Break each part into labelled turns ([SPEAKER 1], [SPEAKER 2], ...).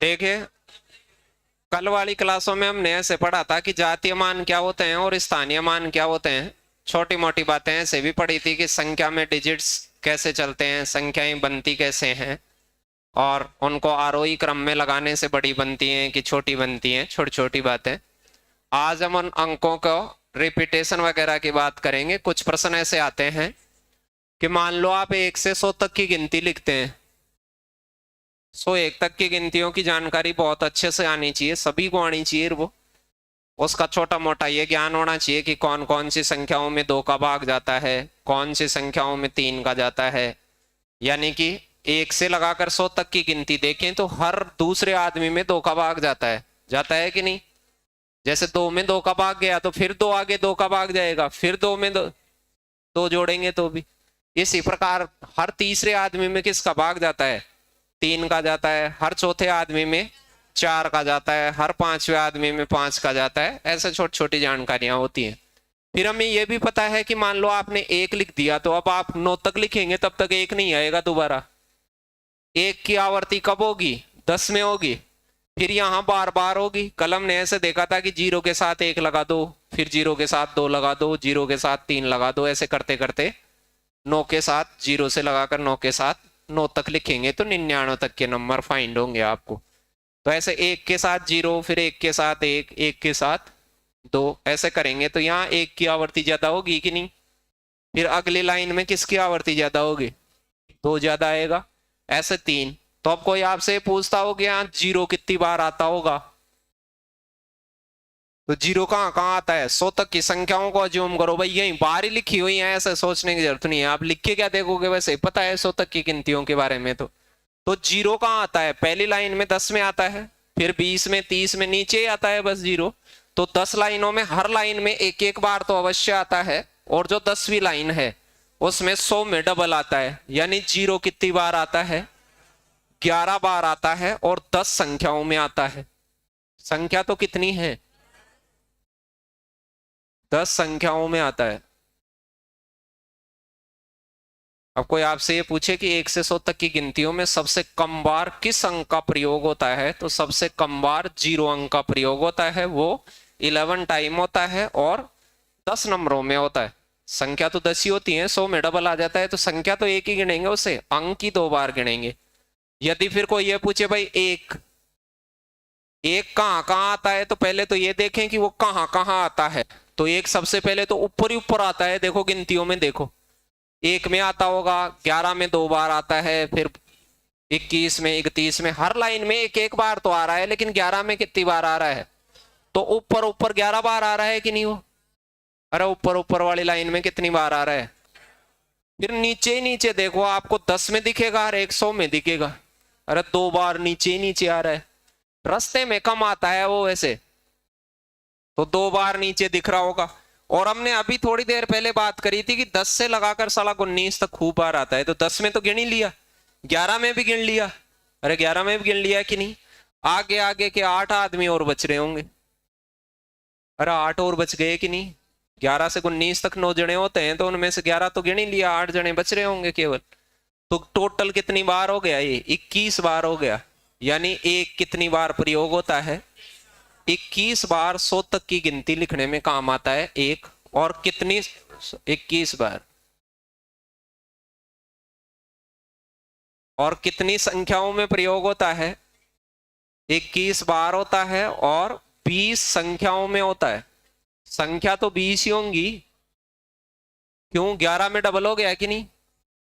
[SPEAKER 1] देखिए, कल वाली क्लासों में हमने ऐसे पढ़ा था कि जातीय मान क्या होते हैं और स्थानीय मान क्या होते हैं। छोटी मोटी बातें ऐसे भी पढ़ी थी कि संख्या में डिजिट्स कैसे चलते हैं, संख्याएं बनती कैसे हैं, और उनको आरोही क्रम में लगाने से बड़ी बनती हैं कि छोटी बनती हैं, छोटी छोटी बातें। आज हम उन अंकों को रिपीटेशन वगैरह की बात करेंगे। कुछ प्रश्न ऐसे आते हैं कि मान लो आप 1 से 100 तक की गिनती लिखते हैं। 101 तक की गिनतियों की जानकारी बहुत अच्छे से आनी चाहिए, सभी को आनी चाहिए। वो उसका छोटा मोटा ये ज्ञान होना चाहिए कि कौन कौन सी संख्याओं में 2 का भाग जाता है, कौन सी संख्याओं में 3 का जाता है। यानी कि 1 से लगाकर 100 तक की गिनती देखें तो हर दूसरे आदमी में 2 का भाग जाता है कि नहीं। जैसे 2 में 2 का भाग गया तो फिर 2 आगे 2 का भाग जाएगा, फिर 2 में 2 जोड़ेंगे तो भी। इसी प्रकार हर तीसरे आदमी में किसका भाग जाता है, 3 का जाता है। हर चौथे आदमी में 4 का जाता है, हर पांचवें आदमी में 5 का जाता है। ऐसे छोटी छोटी जानकारियां होती हैं। फिर हमें यह भी पता है कि मान लो आपने 1 लिख दिया तो अब आप 9 तक लिखेंगे तब तक 1 नहीं आएगा दोबारा। 1 की आवर्ती कब होगी, 10 में होगी, फिर यहां बार बार होगी। कलम ने ऐसे देखा था कि 0 के साथ 1 लगा दो, फिर 0 के साथ 2 लगा दो, 0 के साथ 3 लगा दो। ऐसे करते करते 9 के साथ 0 से लगाकर 9 के साथ 9 तक लिखेंगे तो 99 तक के नंबर फाइंड होंगे आपको। तो ऐसे 1 के साथ 0, फिर 1 के साथ 1, 1 के साथ 2, ऐसे करेंगे तो यहाँ 1 की आवर्ती ज्यादा होगी कि नहीं। फिर अगली लाइन में किसकी आवर्ती ज्यादा होगी, 2 ज्यादा आएगा। ऐसे 3। तो अब कोई आपसे पूछता हो कि यहाँ 0 कितनी बार आता होगा, तो 0 कहाँ कहाँ आता है, 100 तक की संख्याओं को अज्यूम करो भाई, यही बाहर ही लिखी हुई है, ऐसे सोचने की जरूरत नहीं है। आप लिख के क्या देखोगे, वैसे पता है 100 तक की गिनतियों के बारे में। तो 0 कहाँ आता है, पहली लाइन में 10 में आता है, फिर 20 में, 30 में, नीचे ही आता है बस 0। तो 10 लाइनों में हर लाइन में एक एक बार तो अवश्य आता है, और जो 10वीं लाइन है उसमें 100 में डबल आता है। यानी 0 कितनी बार आता है, 11 बार आता है, और 10 संख्याओं में आता है। संख्या तो कितनी है, 10 संख्याओं में आता है। अब कोई आपसे ये पूछे कि 1 से 100 तक की गिनतियों में सबसे कम बार किस अंक का प्रयोग होता है, तो सबसे कम बार 0 अंक का प्रयोग होता है। वो 11 टाइम होता है और 10 नंबरों में होता है। संख्या तो 10 ही होती है, 100 में डबल आ जाता है, तो संख्या तो एक ही गिनेंगे, उसे अंक ही 2 बार गिनेंगे। यदि फिर कोई ये पूछे भाई एक कहाँ कहाँ आता है, तो पहले तो ये देखें कि वो कहाँ कहाँ आता है। तो एक सबसे पहले तो ऊपर ही ऊपर आता है, देखो गिनतियों में देखो, 1 में आता होगा, 11 में 2 बार आता है, फिर 21 में, 31 में, हर लाइन में एक एक बार तो आ रहा है। लेकिन 11 में कितनी बार आ रहा है, तो ऊपर ऊपर 11 बार आ रहा है कि नहीं। वो अरे ऊपर ऊपर वाली लाइन में कितनी बार आ रहा है। फिर नीचे ही नीचे देखो, आपको 10 में दिखेगा और 100 में दिखेगा। अरे 2 बार नीचे ही नीचे आ रहा है, रास्ते में कम आता है वो वैसे, तो 2 बार नीचे दिख रहा होगा। और हमने अभी थोड़ी देर पहले बात करी थी कि 10 से लगाकर साला 19 तक खूब बार आता है, तो 10 में तो गिन ही लिया, 11 में भी गिन लिया। अरे 11 में भी गिन लिया कि नहीं। आगे आगे के 8 आदमी और बच रहे होंगे। अरे 8 और बच गए कि नहीं। 11 से 19 तक 9 जने होते हैं, तो उनमें से 11 तो गिन ही लिया, 8 जने बच रहे होंगे केवल। तो टोटल कितनी बार हो गया, ये 21 बार हो गया। यानी एक कितनी बार प्रयोग होता है, 21 बार 100 तक की गिनती लिखने में काम आता है एक। और कितनी, 21 बार। और कितनी संख्याओं में प्रयोग होता है, 21 बार होता है, और 20 संख्याओं में होता है। संख्या तो 20 ही होंगी, क्यों, 11 में डबल हो गया कि नहीं।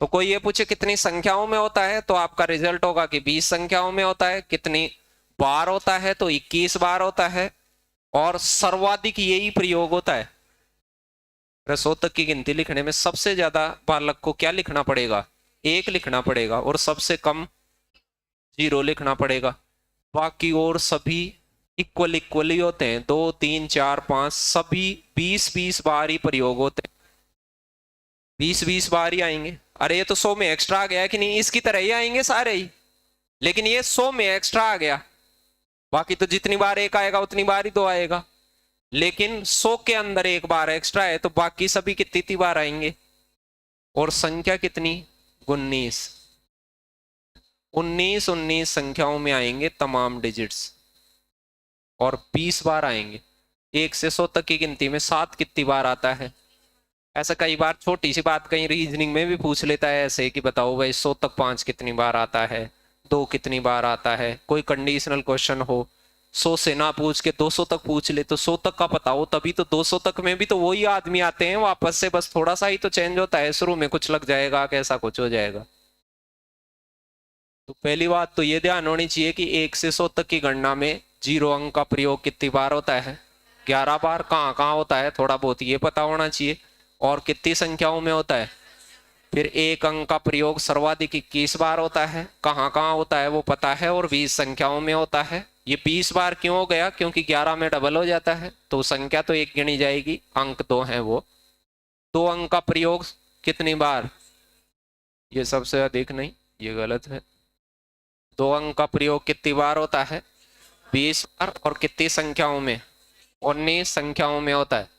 [SPEAKER 1] तो कोई ये पूछे कितनी संख्याओं में होता है, तो आपका रिजल्ट होगा कि 20 संख्याओं में होता है। कितनी बार होता है, तो 21 बार होता है, और सर्वाधिक यही प्रयोग होता है। 100 तक की गिनती लिखने में सबसे ज्यादा बालक को क्या लिखना पड़ेगा, 1 लिखना पड़ेगा, और सबसे कम 0 लिखना पड़ेगा। बाकी और सभी इक्वली होते हैं, 2 3 4 5 सभी 20 बार ही प्रयोग होते हैं, 20 बार ही आएंगे। अरे ये तो 100 में एक्स्ट्रा आ गया कि नहीं, इसकी तरह ही आएंगे सारे ही, लेकिन ये 100 में एक्स्ट्रा आ गया। बाकी तो जितनी बार 1 आएगा उतनी बार ही 2 आएगा, लेकिन 100 के अंदर 1 बार एक्स्ट्रा है, तो बाकी सभी कितनी बार आएंगे। और संख्या कितनी, 19। 19 19 संख्याओं में आएंगे तमाम डिजिट्स और 20 बार आएंगे। 1 से 100 तक की गिनती में 7 कितनी बार आता है? ऐसा कई बार छोटी सी बात कहीं रीजनिंग में भी पूछ लेता है ऐसे कि बताओ भाई 100 तक 5 कितनी बार आता है, 2 कितनी बार आता है। कोई कंडीशनल क्वेश्चन हो 100 से ना पूछ के 200 तक पूछ ले तो 100 तक का पता हो, तभी तो 200 तक में भी तो वही आदमी आते हैं वापस से, बस थोड़ा सा ही तो चेंज होता है, शुरू में कुछ लग जाएगा कैसा कुछ हो जाएगा। तो पहली बात तो ये ध्यान होनी चाहिए कि 1 से 100 तक की गणना में 0 अंक का प्रयोग कितनी बार होता है? 11 बार। कहाँ कहाँ होता है थोड़ा बहुत ये पता होना चाहिए। और कितनी संख्याओं में होता है? फिर 1 अंक का प्रयोग सर्वाधिक 21 बार होता है। कहाँ कहाँ होता है वो पता है, और 20 संख्याओं में होता है। ये 20 बार क्यों हो गया? क्योंकि 11 में डबल हो जाता है तो संख्या तो 1 गिनी जाएगी, अंक 2 है वो। 2 अंक का प्रयोग कितनी बार? ये सबसे अधिक नहीं, ये गलत है। 2 अंक का प्रयोग कितनी बार होता है? 20 बार। और कितनी संख्याओं में? 19 संख्याओं में होता है।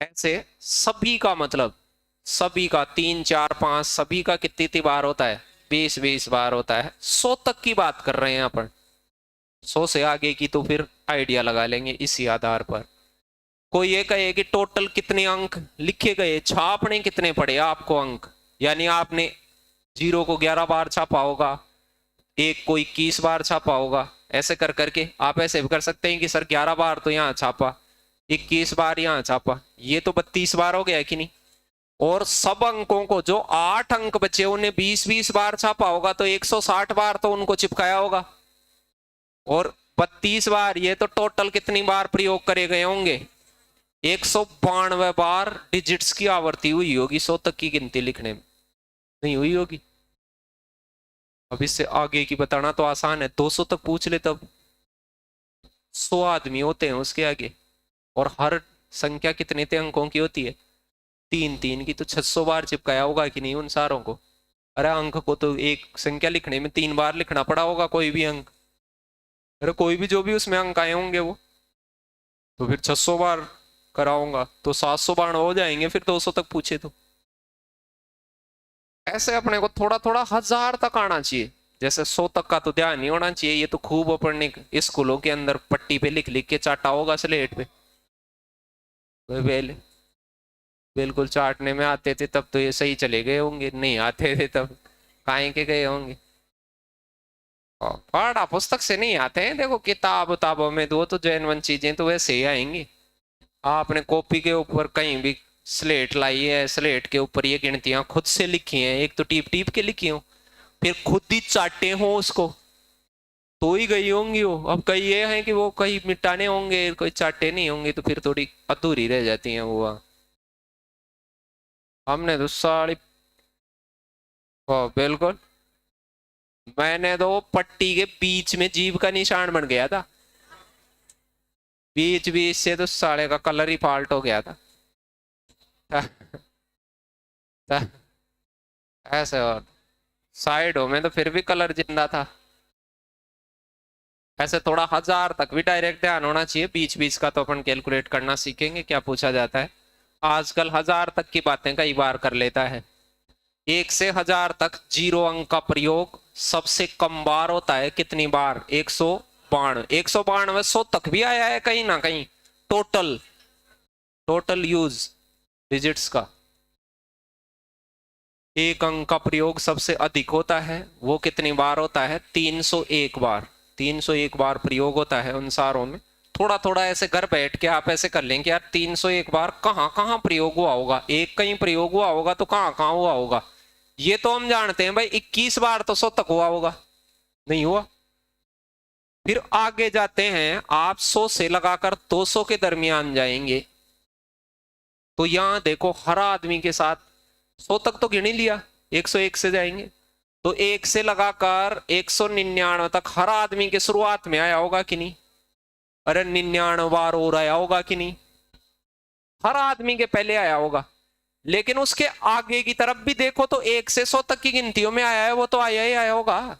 [SPEAKER 1] ऐसे सभी का मतलब सभी का 3 4 5 सभी का कितनी बार होता है? 20 20 बार होता है। 100 तक की बात कर रहे हैं अपन, 100 से आगे की तो फिर आइडिया लगा लेंगे इसी आधार पर। कोई ये कहे कि टोटल कितने अंक लिखे गए, छापने कितने पड़े आपको अंक, यानी आपने 0 को 11 बार छापा होगा, 1 को 21 बार छापा होगा, ऐसे कर करके आप ऐसे भी कर सकते हैं कि सर 11 बार तो यहाँ छापा, 21 बार यहाँ छापा, ये तो 32 बार हो गया कि नहीं। और सब अंकों को जो 8 अंक बचे उन्हें 20 20 बार छापा होगा तो 160 बार तो उनको चिपकाया होगा। और 32 बार, ये तो टोटल कितनी बार प्रयोग करे गए होंगे? 192 बार डिजिट्स की आवर्ती हुई होगी 100 तक की गिनती लिखने में, नहीं हुई होगी? अब इससे आगे की बताना तो आसान है, 200 तक पूछ ले तब 100 आदमी होते हैं उसके आगे, और हर संख्या कितने थे अंकों की होती है? 3 3 की, तो 600 बार चिपकाया होगा कि नहीं उन सारों को? अरे अंक को तो एक संख्या लिखने में 3 बार लिखना पड़ा होगा, कोई भी अंक, अरे कोई भी जो भी उसमें अंक आए होंगे वो, तो फिर 600 बार कराऊंगा तो 700 बार हो जाएंगे फिर 200 तक पूछे तो। ऐसे अपने को थोड़ा थोड़ा 1000 तक आना चाहिए। जैसे 100 तक का तो ध्यान नहीं होना चाहिए, ये तो खूब अपन ने स्कूलों के अंदर पट्टी पे लिख लिख के चाटा होगा स्लेट पे। बिल्कुल चाटने में आते थे तब तो ये सही चले गए होंगे, नहीं आते थे तब काहे के गए होंगे। पढ़ा पुस्तक से नहीं आते हैं, देखो किताब उताबों में दो तो जैन चीजें तो वैसे ही आएंगी। आपने कॉपी के ऊपर कहीं भी स्लेट लाई है, स्लेट के ऊपर ये गिनतियां खुद से लिखी हैं, एक तो टीप टीप के लिखी हो, फिर खुद ही चाटे हो उसको तो ही गई होंगी वो। अब कई ये है कि वो कहीं मिटाने होंगे, कोई चाटे नहीं होंगे तो फिर थोड़ी अधूरी रह जाती हैं वो। हमने तो सारी, बिल्कुल, मैंने तो पट्टी के बीच में जीभ का निशान बन गया था, बीच बीच से तो साले का कलर ही फाल्ट हो गया था। ऐसे, और साइडों में तो फिर भी कलर जिंदा था। ऐसे थोड़ा 1000 तक भी डायरेक्ट ध्यान होना चाहिए, बीच बीच का तो अपन कैलकुलेट करना सीखेंगे क्या पूछा जाता है। आजकल 1000 तक की बातें कई बार कर लेता है। 1 से 1000 तक 0 अंक का प्रयोग सबसे कम बार होता है, कितनी बार? 192। 192 100 तक भी आया है कहीं ना कहीं। टोटल टोटल यूज डिजिट्स का 1 अंक का प्रयोग सबसे अधिक होता है, वो कितनी बार होता है? 301 बार। 301 बार प्रयोग होता है उन सारों में। थोड़ा थोड़ा ऐसे घर बैठ के आप ऐसे कर लेंगे यार 301 बार कहाँ कहाँ प्रयोग हुआ होगा, एक कहीं प्रयोग हुआ होगा तो कहाँ कहाँ हुआ होगा। ये तो हम जानते हैं भाई 21 बार तो 100 तक हुआ होगा, नहीं हुआ? फिर आगे जाते हैं आप 100 से लगाकर 200 के दरमियान जाएंगे तो यहां देखो हर आदमी के साथ 100 तक तो गिन ही लिया, 101 से जाएंगे तो 1 से लगाकर 199 तक हर आदमी के शुरुआत में आया होगा कि नहीं? अरे 99 बार और आया होगा कि नहीं? हर आदमी के पहले आया होगा। लेकिन उसके आगे की तरफ भी देखो तो 1 से 100 तक की गिनतियों में आया है, वो तो आया ही आया होगा।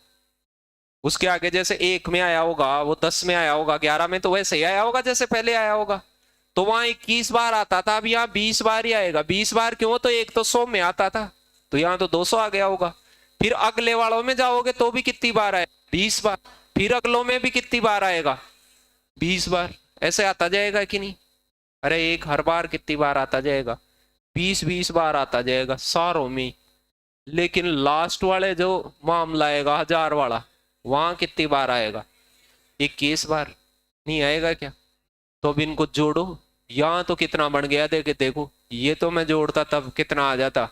[SPEAKER 1] उसके आगे जैसे 1 में आया होगा, वो 10 में आया होगा, 11 में तो वैसे ही आया होगा जैसे पहले आया होगा। तो वहां 21 बार आता था, अब यहाँ 20 बार ही आएगा। 20 बार क्यों? तो एक तो 100 में आता था तो यहाँ तो 200 आ गया होगा। फिर अगले वालों में जाओगे तो भी कितनी बार आए? 20 बार। फिर अगलों में भी कितनी बार आएगा? 20 बार। ऐसे आता जाएगा कि नहीं? अरे एक हर बार कितनी बार आता जाएगा? 20-20 बार आता जाएगा सारों में। लेकिन लास्ट वाले जो मामला आएगा 1000 वाला, वहां कितनी बार आएगा? 21 बार। नहीं आएगा क्या? तो अब इनको जोड़ो। यहां तो कितना बन गया देखो, ये तो मैं जोड़ता तब कितना आ जाता?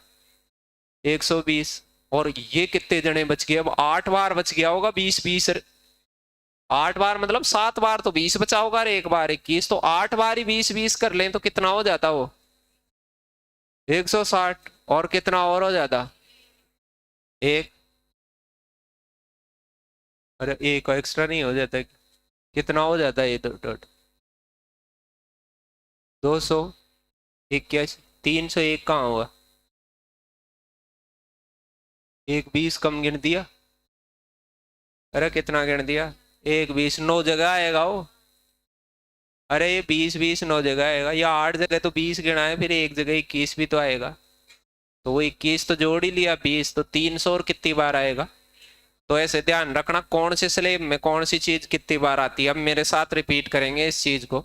[SPEAKER 1] 120। और ये कितने जने बच गए? अब 8 बार बच गया होगा। 20-20 8 बार मतलब 7 बार तो 20 बचा होगा और एक बार 21, तो 8 बार ही 20-20 कर लें तो कितना हो जाता वो? 160। और कितना और हो जाता? एक। अरे एक एक्स्ट्रा नहीं हो जाता? कितना हो जाता है ये? 281। 301 कहाँ होगा? एक 20 कम गिन दिया। अरे कितना गिन दिया? एक 20 9 जगह आएगा वो। अरे ये 20-20 9 जगह आएगा, या 8 जगह तो 20 गिना है, फिर एक जगह 21 भी तो आएगा। तो वो 21 तो जोड़ ही लिया 20, तो 300 और कितनी बार आएगा? तो ऐसे ध्यान रखना कौन से स्लेब में कौन सी चीज कितनी बार आती है। अब मेरे साथ रिपीट करेंगे इस चीज को।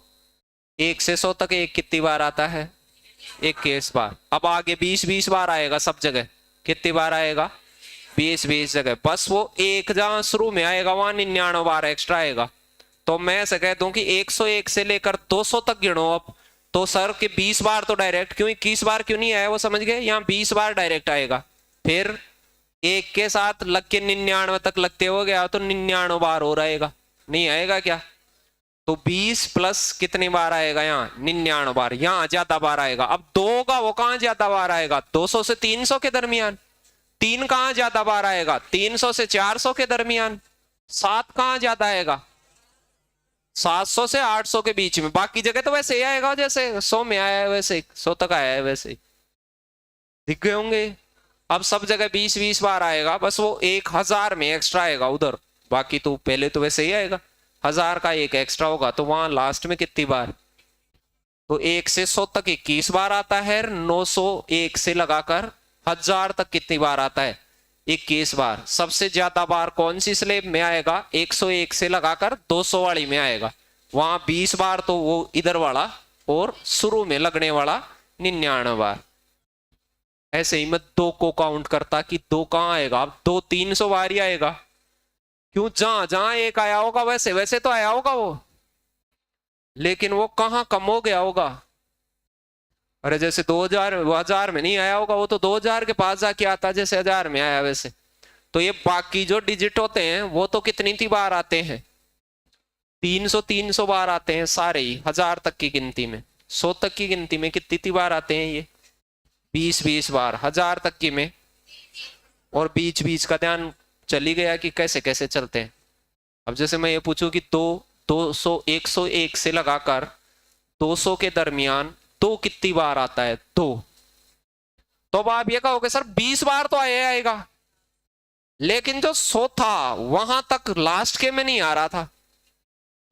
[SPEAKER 1] 1 से 100 तक एक कितनी बार आता है? 21 बार। अब आगे 20-20 बार आएगा सब जगह। कितनी बार आएगा? 20-20 जगह। बस वो एक जहां शुरू में आएगा वहां 99 बार एक्स्ट्रा आएगा। तो मैं ऐसे कह दूं कि 101 से लेकर 200 तक गिनो अब। तो सर के 20 बार तो डायरेक्ट क्यों, 21 बार क्यों नहीं आया? वो समझ गए? यहाँ 20 बार डायरेक्ट आएगा। फिर एक के साथ लग के 99 तक लगते हो गया तो 99 बार हो रहेगा। नहीं आएगा क्या? तो 20 प्लस कितनी बार आएगा? यहाँ 99 बार। यहाँ ज्यादा बार आएगा। अब 2 का वो कहां ज्यादा बार आएगा? 200 से 300 के दरमियान। 3 कहां ज्यादा बार आएगा? 300 से 400 के दरमियान। 7 कहां ज्यादा आएगा? 700 से 800 के बीच में। बाकी जगह तो वैसे ही आएगा जैसे 100 में आया है, वैसे 100 तक आया है वैसे ही। दिख गए होंगे। अब सब जगह 20-20 बार आएगा, बस वो 1000 में एक्स्ट्रा आएगा उधर। बाकी तो पहले तो वैसे ही आएगा। 1000 का एक एक्स्ट्रा होगा तो वहां लास्ट में कितनी बार? तो 1 से 100 तक 21 बार आता है। 901 से लगाकर 1000 तक कितनी बार आता है? 21 बार। सबसे ज्यादा बार कौन सी स्लेब में आएगा? 101 से लगाकर 200 वाली में आएगा। वहां 20 बार तो वो इधर वाला, और शुरू में लगने वाला 99 बार। ऐसे ही मैं 2 को काउंट करता कि 2 कहां आएगा? अब 2 300 बार ही आएगा। क्यों? जहां जहां एक आया होगा वैसे वैसे तो आया होगा वो, लेकिन वो कहां कम हो गया होगा? अरे जैसे 2000 में नहीं आया होगा, वो तो 2000 के पास जाके आता जैसे 1000 में आया वैसे। तो ये बाकी जो डिजिट होते हैं वो तो कितनी थी बार आते हैं? 300 बार आते हैं सारे ही। 1000 तक की गिनती में, 100 तक की गिनती में कितनी थी बार आते हैं? ये 20-20 बार। 1000 तक की में, और बीच बीच का ध्यान चली गया कि कैसे कैसे चलते हैं। अब जैसे मैं ये पूछूं कि 200 101 से लगाकर 200 के दरमियान 2 कितनी बार आता है? 2। तो अब आप ये कहोगे सर 20 बार तो आएगा, लेकिन जो 100 था वहां तक लास्ट के में नहीं आ रहा था।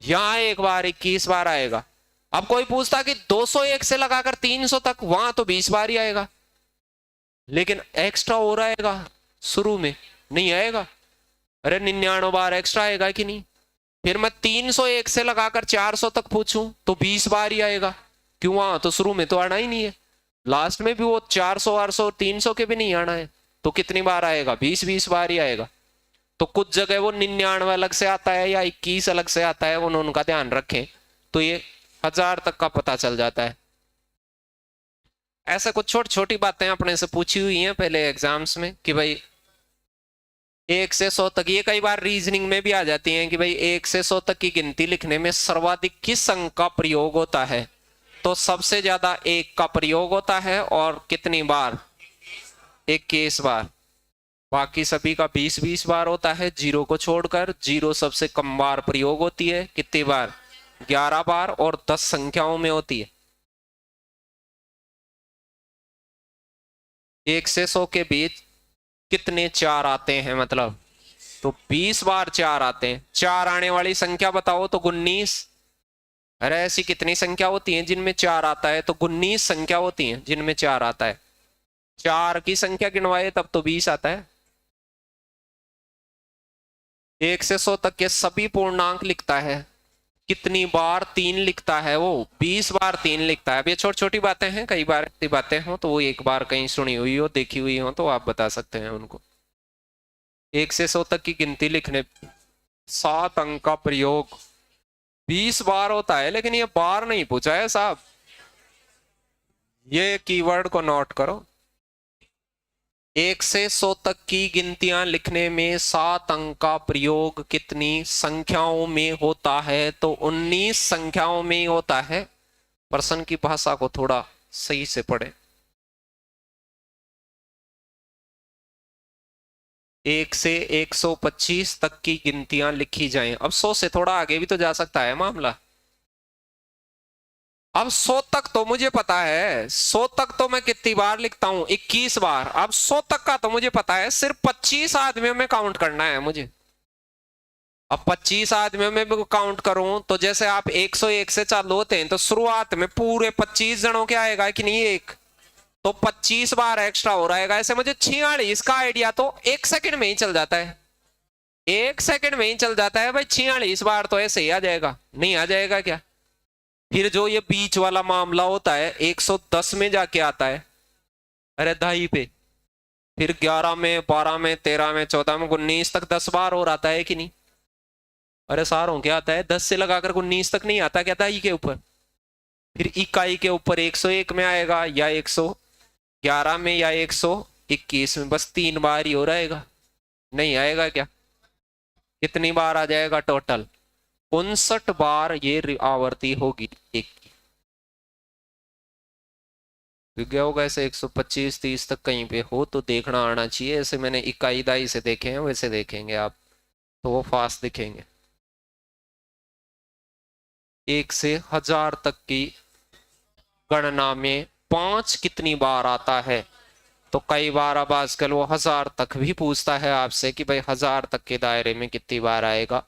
[SPEAKER 1] यहां एक बार 21 बार आएगा। अब कोई पूछता कि 201 से लगाकर 300 तक, वहां तो 20 बार ही आएगा, लेकिन एक्स्ट्रा हो रहेगा शुरू में, नहीं आएगा। अरे 99 बार एक्स्ट्रा आएगा कि नहीं? फिर मैं 301 से लगाकर 400 तक पूछूं तो 20 बार ही आएगा। क्यों? वहां तो शुरू में तो आना ही नहीं है, लास्ट में भी वो 400 800 300 के भी नहीं आना है। तो कितनी बार आएगा? 20-20 बार ही आएगा। तो कुछ जगह वो 99 अलग से आता है या 21 अलग से आता है, उनका ध्यान रखें तो ये 1000 तक का पता चल जाता है। ऐसा कुछ छोटी छोटी बातें अपने से पूछी हुई हैं पहले एग्जाम्स में कि भाई 1 से 100 तक, ये कई बार रीजनिंग में भी आ जाती हैं कि भाई 1 से 100 तक की गिनती लिखने में सर्वाधिक किस अंक का प्रयोग होता है? तो सबसे ज्यादा 1 का प्रयोग होता है, और कितनी बार? 21 बार। बाकी सभी का 20-20 बार होता है, 0 को छोड़कर। 0 सबसे कम बार प्रयोग होती है, कितनी बार? 11 बार, और 10 संख्याओं में होती है। 1 से 100 के बीच कितने 4 आते हैं मतलब? तो 20 बार 4 आते हैं। 4 आने वाली संख्या बताओ तो 19। अरे ऐसी कितनी संख्या होती हैं जिनमें 4 आता है? तो 19 संख्या होती हैं जिनमें 4 आता है। 4 की संख्या गिनवाए तब तो 20 आता है। 1 से 100 तक के सभी पूर्णांक लिखता है। कितनी बार 3 लिखता है वो? 20 बार 3 लिखता है। अब ये छोटी छोटी बातें हैं, कई बार ऐसी बातें हो तो वो एक बार कहीं सुनी हुई हो, देखी हुई हो तो आप बता सकते हैं उनको। 1 से 100 तक की गिनती लिखने 7 अंक का प्रयोग 20 बार होता है, लेकिन ये बार नहीं पूछा है साहब। ये कीवर्ड को नोट करो। 1 से 100 तक की गिनतियां लिखने में 7 अंक का प्रयोग कितनी संख्याओं में होता है? तो 19 संख्याओं में ही होता है। प्रश्न की भाषा को थोड़ा सही से पढ़े। 1 से 125 तक की गिनतियां लिखी जाएं। अब 100 से थोड़ा आगे भी तो जा सकता है मामला। अब 100 तक तो मुझे पता है, 100 तक तो मैं कितनी बार लिखता हूं? 21 बार। अब 100 तक का तो मुझे पता है, सिर्फ 25 आदमियों में काउंट करना है मुझे। अब 25 आदमियों में भी काउंट करूं तो जैसे आप 101 से चालू होते हैं तो शुरुआत में पूरे 25 जनों के आएगा कि नहीं? एक तो 25 बार एक्स्ट्रा हो रहेगा। ऐसे मुझे 46 का आइडिया तो 1 सेकंड में ही चल जाता है। 1 सेकंड में ही चल जाता है भाई। 46 बार तो ऐसे ही आ जाएगा, नहीं आ जाएगा क्या? फिर जो ये बीच वाला मामला होता है 110 में जाके आता है, अरे दाई पे। फिर 11 में, 12 में, 13 में, 14 में, 19 तक 10 बार और आता है कि नहीं? अरे सारों क्या आता है? 10 से लगाकर 19 तक नहीं आता क्या दाई के ऊपर? फिर इकाई के ऊपर 101 में आएगा या 111 में या 121 में। बस 3 बार ही हो रहेगा, नहीं आएगा क्या? कितनी बार आ जाएगा टोटल? 59 बार ये आवर्ती होगी एक की। क्या होगा? ऐसे 125 30 तक कहीं पे हो तो देखना आना चाहिए। ऐसे मैंने इकाई दाई से देखे हैं, वैसे देखेंगे आप तो वो फास्ट दिखेंगे। 1 से 1000 तक की गणना में 5 कितनी बार आता है? तो कई बार अब आजकल वो 1000 तक भी पूछता है आपसे कि भाई 1000 तक के दायरे में कितनी बार आएगा।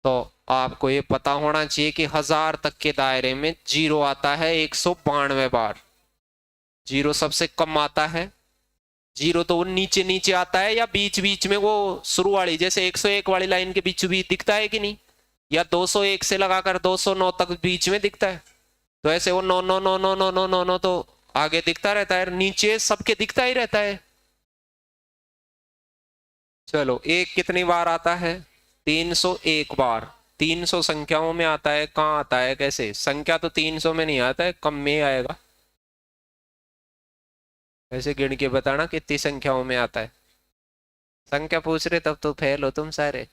[SPEAKER 1] तो आपको ये पता होना चाहिए कि 1000 तक के दायरे में 0 आता है 192 बार। 0 सबसे कम आता है। 0 तो वो नीचे नीचे आता है या बीच बीच में वो शुरू वाली जैसे 101 वाली लाइन के बीच बीच दिखता है कि नहीं? या 201 से लगाकर 209 तक बीच में दिखता है। तो ऐसे वो 9 9 9 9 9 9 9 9 तो आगे दिखता रहता है, नीचे सबके दिखता ही रहता है। चलो, एक कितनी बार आता है? 301 बार। 300 संख्याओं में आता है। कहाँ आता है? कैसे? संख्या तो 300 में नहीं आता है, कम में आएगा। ऐसे गिन के बताना कितनी संख्याओं में आता है। संख्या पूछ रहे तब तो फेल हो तुम सारे।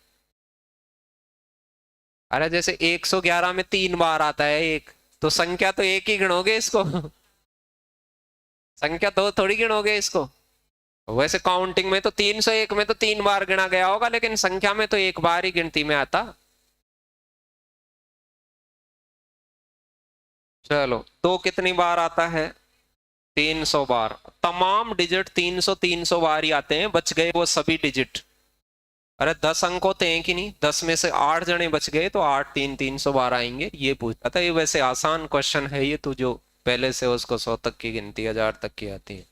[SPEAKER 1] अरे जैसे 111 में 3 बार आता है एक, तो संख्या तो एक ही गिनोगे इसको। संख्या तो थोड़ी गिनोगे इसको। वैसे काउंटिंग में तो 301 में तो 3 बार गिना गया होगा, लेकिन संख्या में तो एक बार ही गिनती में आता। चलो, तो कितनी बार आता है? 300 बार। तमाम डिजिट 300 300 बार ही आते हैं, बच गए वो सभी डिजिट। अरे 10 अंक होते हैं कि नहीं? 10 में से 8 जने बच गए तो 8 3 300 बार आएंगे। ये पूछा था। ये वैसे आसान क्वेश्चन है ये तो, जो पहले से उसको 100 तक की गिनती 1000 तक की आती है।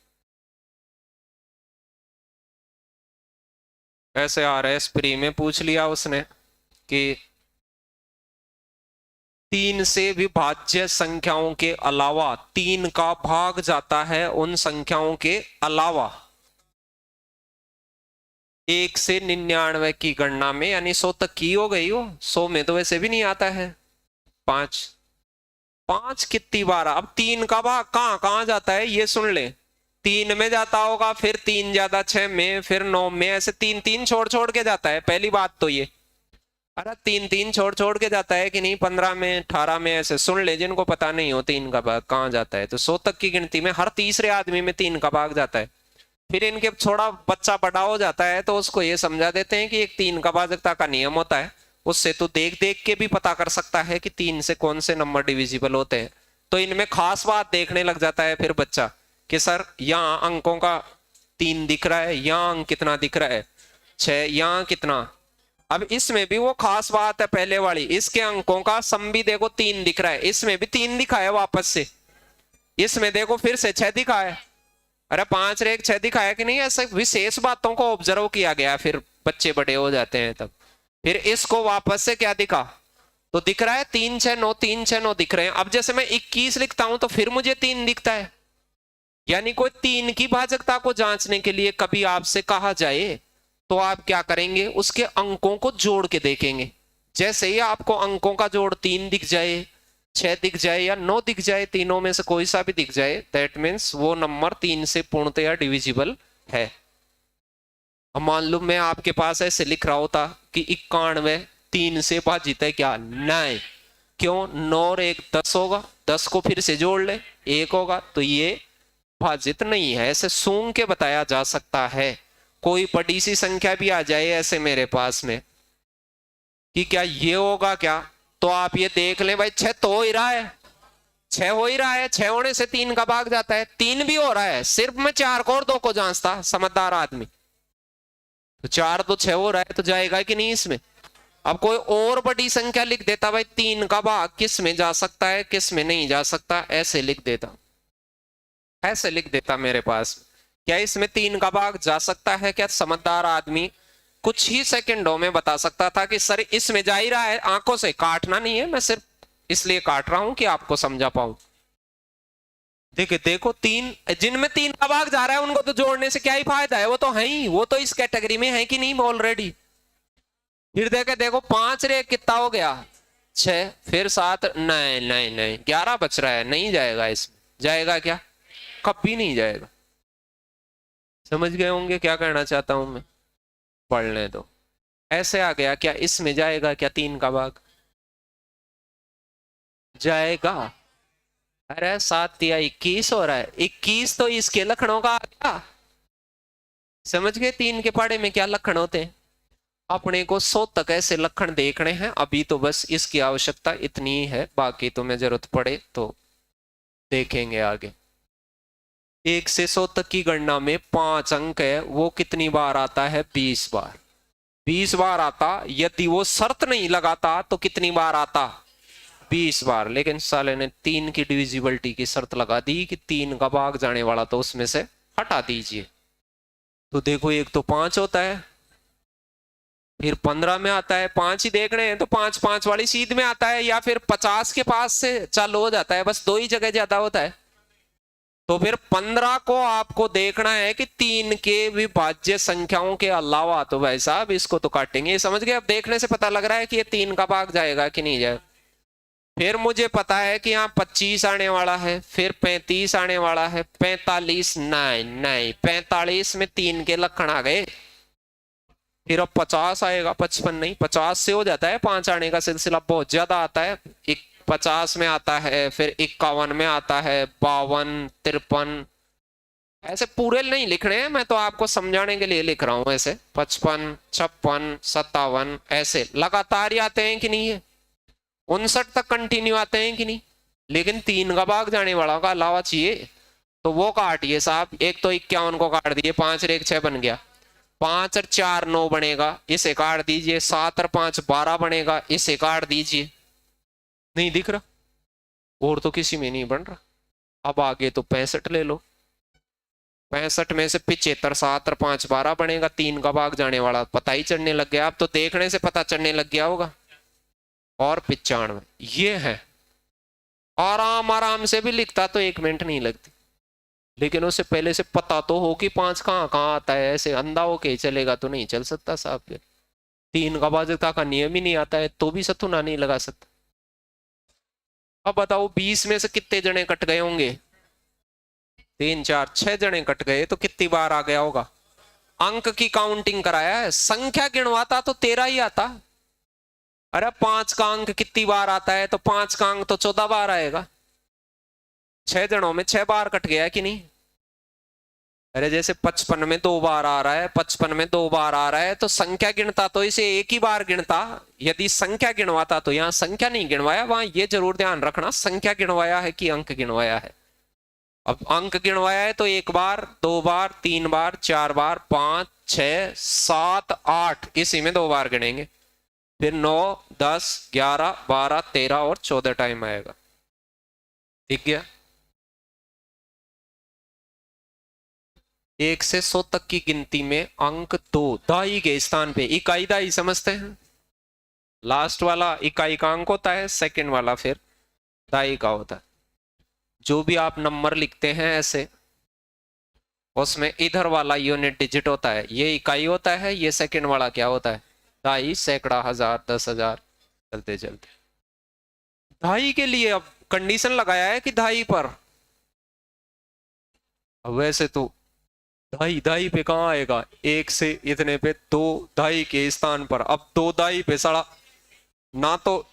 [SPEAKER 1] ऐसे RS प्री में पूछ लिया उसने कि 3 से विभाज्य संख्याओं के अलावा 3 का भाग जाता है उन संख्याओं के अलावा 1 से 99 की गणना में, यानी 100 तक की हो गई हो। 100 में तो वैसे भी नहीं आता है। 5 कितनी बार? अब 3 का भाग कहां कहां जाता है ये सुन ले। 3 में जाता होगा, फिर 3 ज्यादा 6 में, फिर 9 में, ऐसे 3 3 छोड़ छोड़ के जाता है। पहली बात तो ये। अरे 3 3 छोड़ छोड़ के जाता है कि नहीं? 15 में, 18 में, ऐसे सुन ले जिनको पता नहीं हो 3 का भाग कहां जाता है। तो 100 तक की गिनती में हर तीसरे आदमी में 3 का भाग जाता है। फिर इनके थोड़ा बच्चा बड़ा हो जाता है तो उसको ये समझा देते हैं कि एक 3 का भाजकता का नियम होता है, उससे तो देख देख के भी पता कर सकता है कि 3 से कौन से नंबर डिविजिबल होते हैं। तो इनमें खास बात देखने लग जाता है फिर बच्चा कि सर यहाँ अंकों का 3 दिख रहा है, यहाँ अंक कितना दिख रहा है? 6, यहाँ कितना? अब इसमें भी वो खास बात है पहले वाली, इसके अंकों का सम भी देखो 3 दिख रहा है, इसमें भी 3 दिखा है वापस से, इसमें देखो फिर से 6 दिखा है। अरे 5 रे 6 दिखाया कि नहीं? ऐसे विशेष बातों को ऑब्जर्व किया गया, फिर बच्चे बड़े हो जाते हैं तब। फिर इसको वापस से क्या दिखा, तो दिख रहा है 3 6 9, 3 6 9 दिख रहे हैं। अब जैसे मैं 21 लिखता हूं तो फिर मुझे 3 दिखता है। यानी कोई 3 की भाजकता को जांचने के लिए कभी आपसे कहा जाए तो आप क्या करेंगे, उसके अंकों को जोड़ के देखेंगे। जैसे ही आपको अंकों का जोड़ 3 दिख जाए, 6 दिख जाए या 9 दिख जाए, तीनों में से कोई सा भी दिख जाए, दैट मीन्स वो नंबर 3 से पूर्णतया डिविजिबल है। अब मान लो मैं आपके पास ऐसे लिख रहा होता कि 91 3 से भाजित है क्या, 9। क्यों, 9 और 1 10 होगा, 10 को फिर से जोड़ ले 1 होगा, तो ये भाजित नहीं है। ऐसे सूंघ के बताया जा सकता है। कोई बड़ी सी संख्या भी आ जाए ऐसे मेरे पास में कि क्या ये होगा क्या, तो आप ये देख लें भाई 6 तो हो ही रहा है, 6 हो ही रहा है, 6 होने से 3 का भाग जाता है, 3 भी हो रहा है। सिर्फ मैं 4 को और 2 को जांचता समझदार आदमी, तो 4 तो 6 हो रहा है तो जाएगा कि नहीं इसमें। अब कोई और बड़ी संख्या लिख देता भाई 3 का भाग किस में जा सकता है किस में नहीं जा सकता, ऐसे लिख देता, ऐसे लिख देता मेरे पास, क्या इसमें 3 का भाग जा सकता है क्या, समझदार आदमी कुछ ही सेकंडों में बता सकता था कि सर इसमें जा ही रहा है। आंखों से काटना नहीं है, मैं सिर्फ इसलिए काट रहा हूं कि आपको समझा पाऊं। देखो देखो 3, जिनमें 3 का भाग जा रहा है उनको तो जोड़ने से क्या ही फायदा है, वो तो है ही, वो तो इस कैटेगरी में है कि नहीं ऑलरेडी। फिर देखे देखो 5 रे कितना हो गया 6, फिर 7, नहीं नहीं नहीं 11 बच रहा है, नहीं जाएगा इसमें, जाएगा क्या, कभी नहीं जाएगा। समझ गए होंगे क्या कहना चाहता हूं मैं, पढ़ने दो। ऐसे आ गया, क्या इसमें जाएगा क्या 3 का भाग, जाएगा। अरे 7 या 21 हो रहा है, 21 तो इसके लक्षणों का आ गया। समझ गए 3 के पहाड़े में क्या लक्षण होते हैं, अपने को 100 तक ऐसे लक्षण देखने हैं। अभी तो बस इसकी आवश्यकता इतनी ही है, बाकी तो मैं जरूरत पड़े तो देखेंगे आगे। 1 से 100 तक की गणना में 5 अंक है, वो कितनी बार आता है, 20 बार। 20 बार आता, यदि वो शर्त नहीं लगाता तो कितनी बार आता, 20 बार। लेकिन साले ने 3 की डिविजिबिलिटी की शर्त लगा दी कि 3 का भाग जाने वाला तो उसमें से हटा दीजिए। तो देखो एक तो 5 होता है, फिर 15 में आता है, 5 ही देख रहे हैं तो 5 5 वाली सीध में आता है, या फिर 50 के पास से चालू हो जाता है, बस 2 ही जगह ज्यादा होता है। तो फिर 15 को आपको देखना है कि 3 के विभाज्य संख्याओं के अलावा, तो भाई साहब इसको तो काटेंगे, समझ गए। अब देखने से पता लग रहा है कि ये 3 का भाग जाएगा कि नहीं जाएगा। फिर मुझे पता है कि यहाँ 25 आने वाला है, फिर 35 आने वाला है, 45, नहीं नहीं 45 में 3 के लक्षण आ गए। फिर अब 50 आएगा, 55 नहीं, 50 से हो जाता है, 5 आने का सिलसिला बहुत ज्यादा आता है। 50 में आता है, फिर 51 में आता है, 52, 53, ऐसे पूरे नहीं लिख रहे हैं, मैं तो आपको समझाने के लिए लिख रहा हूं। ऐसे 55, 56, 57 ऐसे लगातार ही आते हैं कि नहीं है, 59 तक कंटिन्यू आते हैं कि नहीं। लेकिन 3 का भाग जाने वाला का अलावा चाहिए, तो वो काटिए साहब। एक तो 51 को काट दिए, 5 और 1 6 बन गया, 5 और 4 9 बनेगा, इसे काट दीजिए। 7 और 5 12 बनेगा, इसे काट दीजिए। नहीं दिख रहा, और तो किसी में नहीं बन रहा। अब आगे तो 65 ले लो, 65 में से 75, 7 और 5 12 बनेगा, 3 का भाग जाने वाला पता ही चढ़ने लग गया। अब तो देखने से पता चढ़ने लग गया होगा। और 95 ये है, आराम आराम से भी लिखता तो 1 मिनट नहीं लगती, लेकिन उसे पहले से पता तो हो कि 5 कहाँ कहाँ आता है। ऐसे अंधा होके चलेगा तो नहीं चल सकता साहब। फिर 3 का भाजकता का नियम ही नहीं आता है तो भी सतुना नहीं लगा सकता। अब बताओ 20 में से कितने जने कट गए होंगे, 3 4 6 जने कट गए, तो कितनी बार आ गया होगा। अंक की काउंटिंग कराया है, संख्या गिनवाता तो 13 ही आता। अरे 5 का अंक कितनी बार आता है, तो 5 का अंक तो 14 बार आएगा। 6 जनों में 6 बार कट गया कि नहीं। अरे जैसे 55 में 2 बार आ रहा है, 55 में 2 बार आ रहा है, तो संख्या गिनता तो इसे 1 ही बार गिनता। यदि संख्या गिनवाता तो यहां संख्या नहीं गिनवाया, वहां ये जरूर ध्यान रखना संख्या गिनवाया है कि अंक गिनवाया है। अब अंक गिनवाया है तो 1 बार, 2 बार, 3 बार, 4 बार, 5 6 7 8, इसी में 2 बार गिनेंगे। फिर 9 10 11 12 13 और 14 टाइम आएगा। ठीक गया। 1 से 100 तक की गिनती में अंक 2 दाई के स्थान पे, इकाई दाई समझते हैं। लास्ट वाला इकाई का अंक होता है, सेकंड वाला फिर दाई का होता है। जो भी आप नंबर लिखते हैं ऐसे, उसमें इधर वाला यूनिट डिजिट होता है, ये इकाई होता है, ये सेकंड वाला क्या होता है, दाई, सैकड़ा, हजार, 10,000, चलते चलते। दाई के लिए अब कंडीशन लगाया है कि दाई पर, अब वैसे तो दाई दाई पे कहाँ आएगा, एक से इतने पे, दो दाई के स्थान पर, अब दो दाई पे सड़ा ना, तो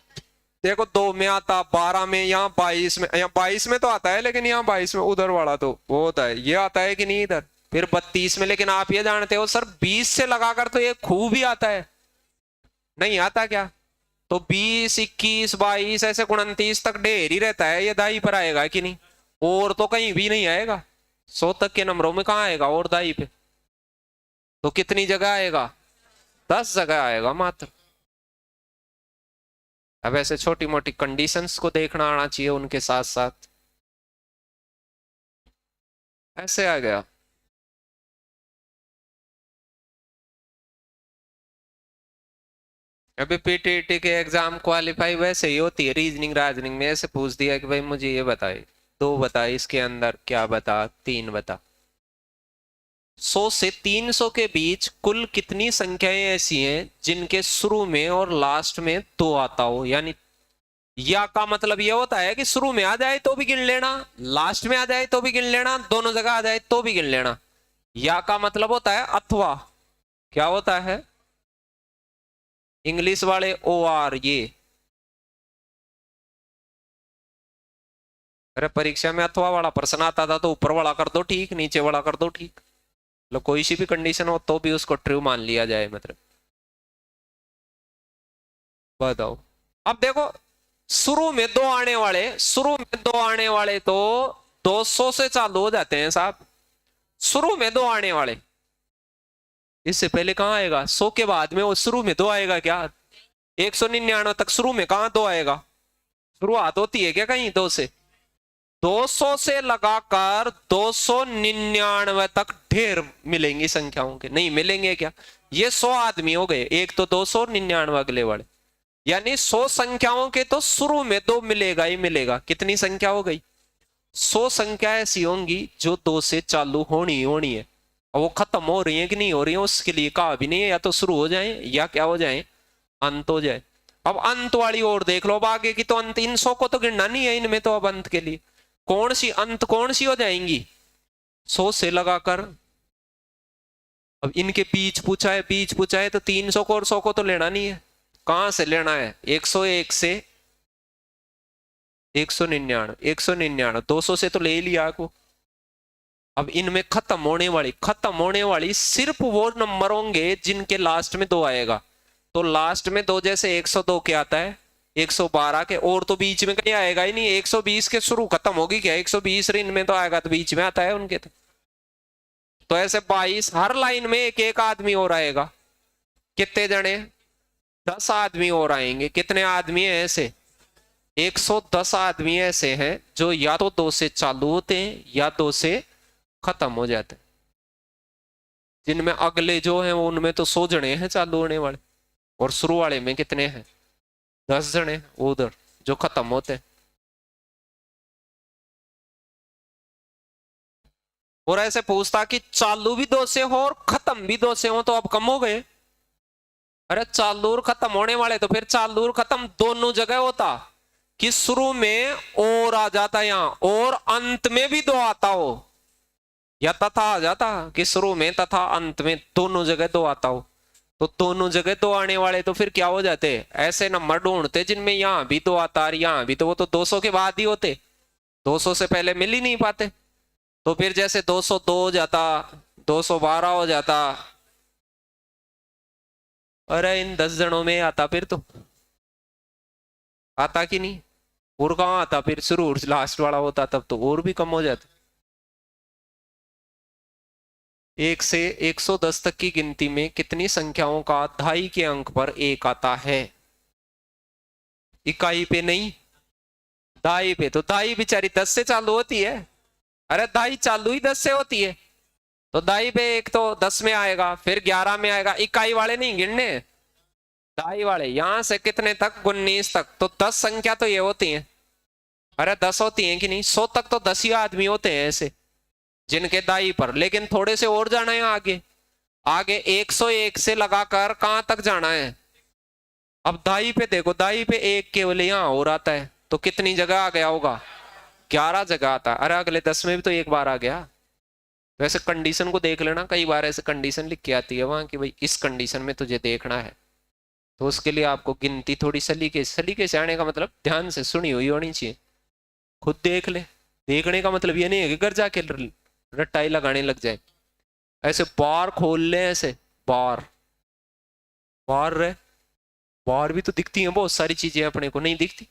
[SPEAKER 1] देखो 2 में आता, 12 में, यहाँ 22 में, यहाँ 22 में तो आता है, लेकिन यहाँ 22 में उधर वाला तो वो होता है, ये आता है कि नहीं इधर, फिर 32 में। लेकिन आप ये जानते हो सर 20 से लगाकर तो ये खूब ही आता है, नहीं आता क्या? तो 20, 21, 22 ऐसे 29 तक ढेर ही रहता है, ये दाई पर आएगा कि नहीं? और तो कहीं भी नहीं आएगा, 100 तक के नंबरों में कहाँ आएगा और दाई पे? तो कितनी जगह आएगा? 10 जगह आएगा मात्र। अब ऐसे छोटी मोटी कंडीशंस को देखना आना चाहिए उनके साथ साथ, ऐसे आ गया। अभी पीटीटी के एग्जाम क्वालिफाई वैसे ही होती है, रीजनिंग राजनिंग में ऐसे पूछ दिया कि भाई मुझे ये बताए, 2 बता, इसके अंदर क्या बता, 3 बता। 100 से 300 के बीच कुल कितनी संख्याएं ऐसी हैं जिनके शुरू में और लास्ट में 2 आता हो, यानी या का मतलब यह होता है कि शुरू में आ जाए तो भी गिन लेना, लास्ट में आ जाए तो भी गिन लेना, दोनों जगह आ जाए तो भी गिन लेना। या का मतलब होता है अथवा, क्या होता है इंग्लिश वाले, ओ आर, ये। अरे परीक्षा में अथवा वाला प्रश्न आता था तो ऊपर वाला कर दो ठीक, नीचे वाला कर दो ठीक, मतलब कोई सी भी कंडीशन हो तो भी उसको ट्रू मान लिया जाए, मतलब। बताओ, अब देखो शुरू में 2 आने वाले, शुरू में 2 आने वाले तो 200 से चालू हो जाते हैं साहब, शुरू में 2 आने वाले, इससे पहले कहां आएगा? 100 के बाद में वो शुरू में 2 आएगा क्या? 199 तक शुरू में कहां 2 आएगा? शुरुआत होती है क्या कहीं 2 से? 200 से लगाकर 299 तक ढेर मिलेंगी संख्याओं के, नहीं मिलेंगे क्या? ये 100 आदमी हो गए, एक तो 299 अगले वाले, यानी 100 संख्याओं के तो शुरू में 2 मिलेगा ही मिलेगा। कितनी संख्या हो गई? 100 संख्या ऐसी होंगी जो 2 से चालू होनी होनी है, और वो खत्म हो रही है कि नहीं हो रही है उसके लिए कहा भी नहीं है, या तो शुरू हो जाए या क्या हो जाए, अंत हो जाए। अब अंत वाली और देख लो, अब आगे की तो अंत, इन 100 को तो गिनना नहीं है इनमें, तो अब अंत के लिए कौन सी अंत कौन सी हो जाएंगी? 100 से लगाकर, अब इनके बीच पूछा है, बीच पूछा है तो 300 को और 100 को तो लेना नहीं है, कहां से लेना है? 101 से 199, 199, 200 से तो ले लिया को। अब इनमें खत्म होने वाली सिर्फ वो नंबर होंगे जिनके लास्ट में 2 आएगा, तो लास्ट में 2 जैसे 102 के आता है, 112 के, और तो बीच में कहीं आएगा ही नहीं, 120 के शुरू खत्म होगी क्या? 120 इनमें तो आएगा, तो बीच में आता है उनके तो ऐसे 22, हर लाइन में एक एक आदमी और आएगा, कितने जने? 10 आदमी और आएंगे। कितने आदमी है ऐसे? 110 आदमी ऐसे हैं जो या तो 2 से चालू होते हैं या 2 से खत्म हो जाते हैं, जिनमें अगले जो हैं वो उनमें तो 100 जने हैं चालू होने वाले, और शुरू वाले में कितने हैं? 10 जने उधर जो खत्म होते हैं। और ऐसे पूछता कि चालू भी 2 से हो और खत्म भी 2 से हो, तो अब कम हो गए। अरे चालू और खत्म होने वाले, तो फिर चालू और खत्म दोनों जगह होता कि शुरू में और आ जाता यहां, और अंत में भी 2 आता हो, या तथा आ जाता कि शुरू में तथा अंत में दोनों जगह 2 आता हो, तो दोनों जगह 2 आने वाले तो फिर क्या हो जाते? ऐसे नंबर ढूंढते जिनमें यहां भी 2 आता और यहां भी, तो वो तो 200 के बाद ही होते, 200 से पहले मिल ही नहीं पाते। तो फिर जैसे 202 हो जाता, 212 हो जाता, अरे इन 10 जनों में आता फिर तो, आता कि नहीं? और कहाँ आता फिर? शुरू लास्ट वाला होता तब तो और भी कम हो जाता। 1 से 110 तक की गिनती में कितनी संख्याओं का दहाई के अंक पर 1 आता है? इकाई पे नहीं, दहाई पे। तो दहाई बेचारी 10 से चालू होती है, अरे दहाई चालू ही 10 से होती है, तो दहाई पे 1 तो 10 में आएगा, फिर 11 में आएगा, इकाई वाले नहीं गिनने, दाई वाले यहां से कितने तक, 19 तक, तो 10 संख्या तो ये होती है। अरे 10 होती है कि नहीं, 100 तक तो 10 ही आदमी होते हैं ऐसे जिनके दाई पर, लेकिन थोड़े से और जाना है आगे। आगे 101 से लगाकर कहां तक जाना है। अब दाई पे देखो, दाई पे एक केवल यहां और आता है, तो कितनी जगह आ गया होगा, 11 जगह आता है। अरे अगले 10 में भी तो एक बार आ गया। वैसे कंडीशन को देख लेना, कई बार ऐसे कंडीशन लिख के आती है वहां कि भाई इस कंडीशन में तुझे देखना है, तो उसके लिए आपको गिनती थोड़ी सलीके से आने का मतलब ध्यान से सुनी हुई होनी चाहिए। खुद देख ले, देखने का मतलब ये नहीं है कि घर जाके रट्टाई लगाने लग जाए। ऐसे बार खोल ले, ऐसे बार बार रहे, बार भी तो दिखती हैं बहुत सारी चीजें, अपने को नहीं दिखती।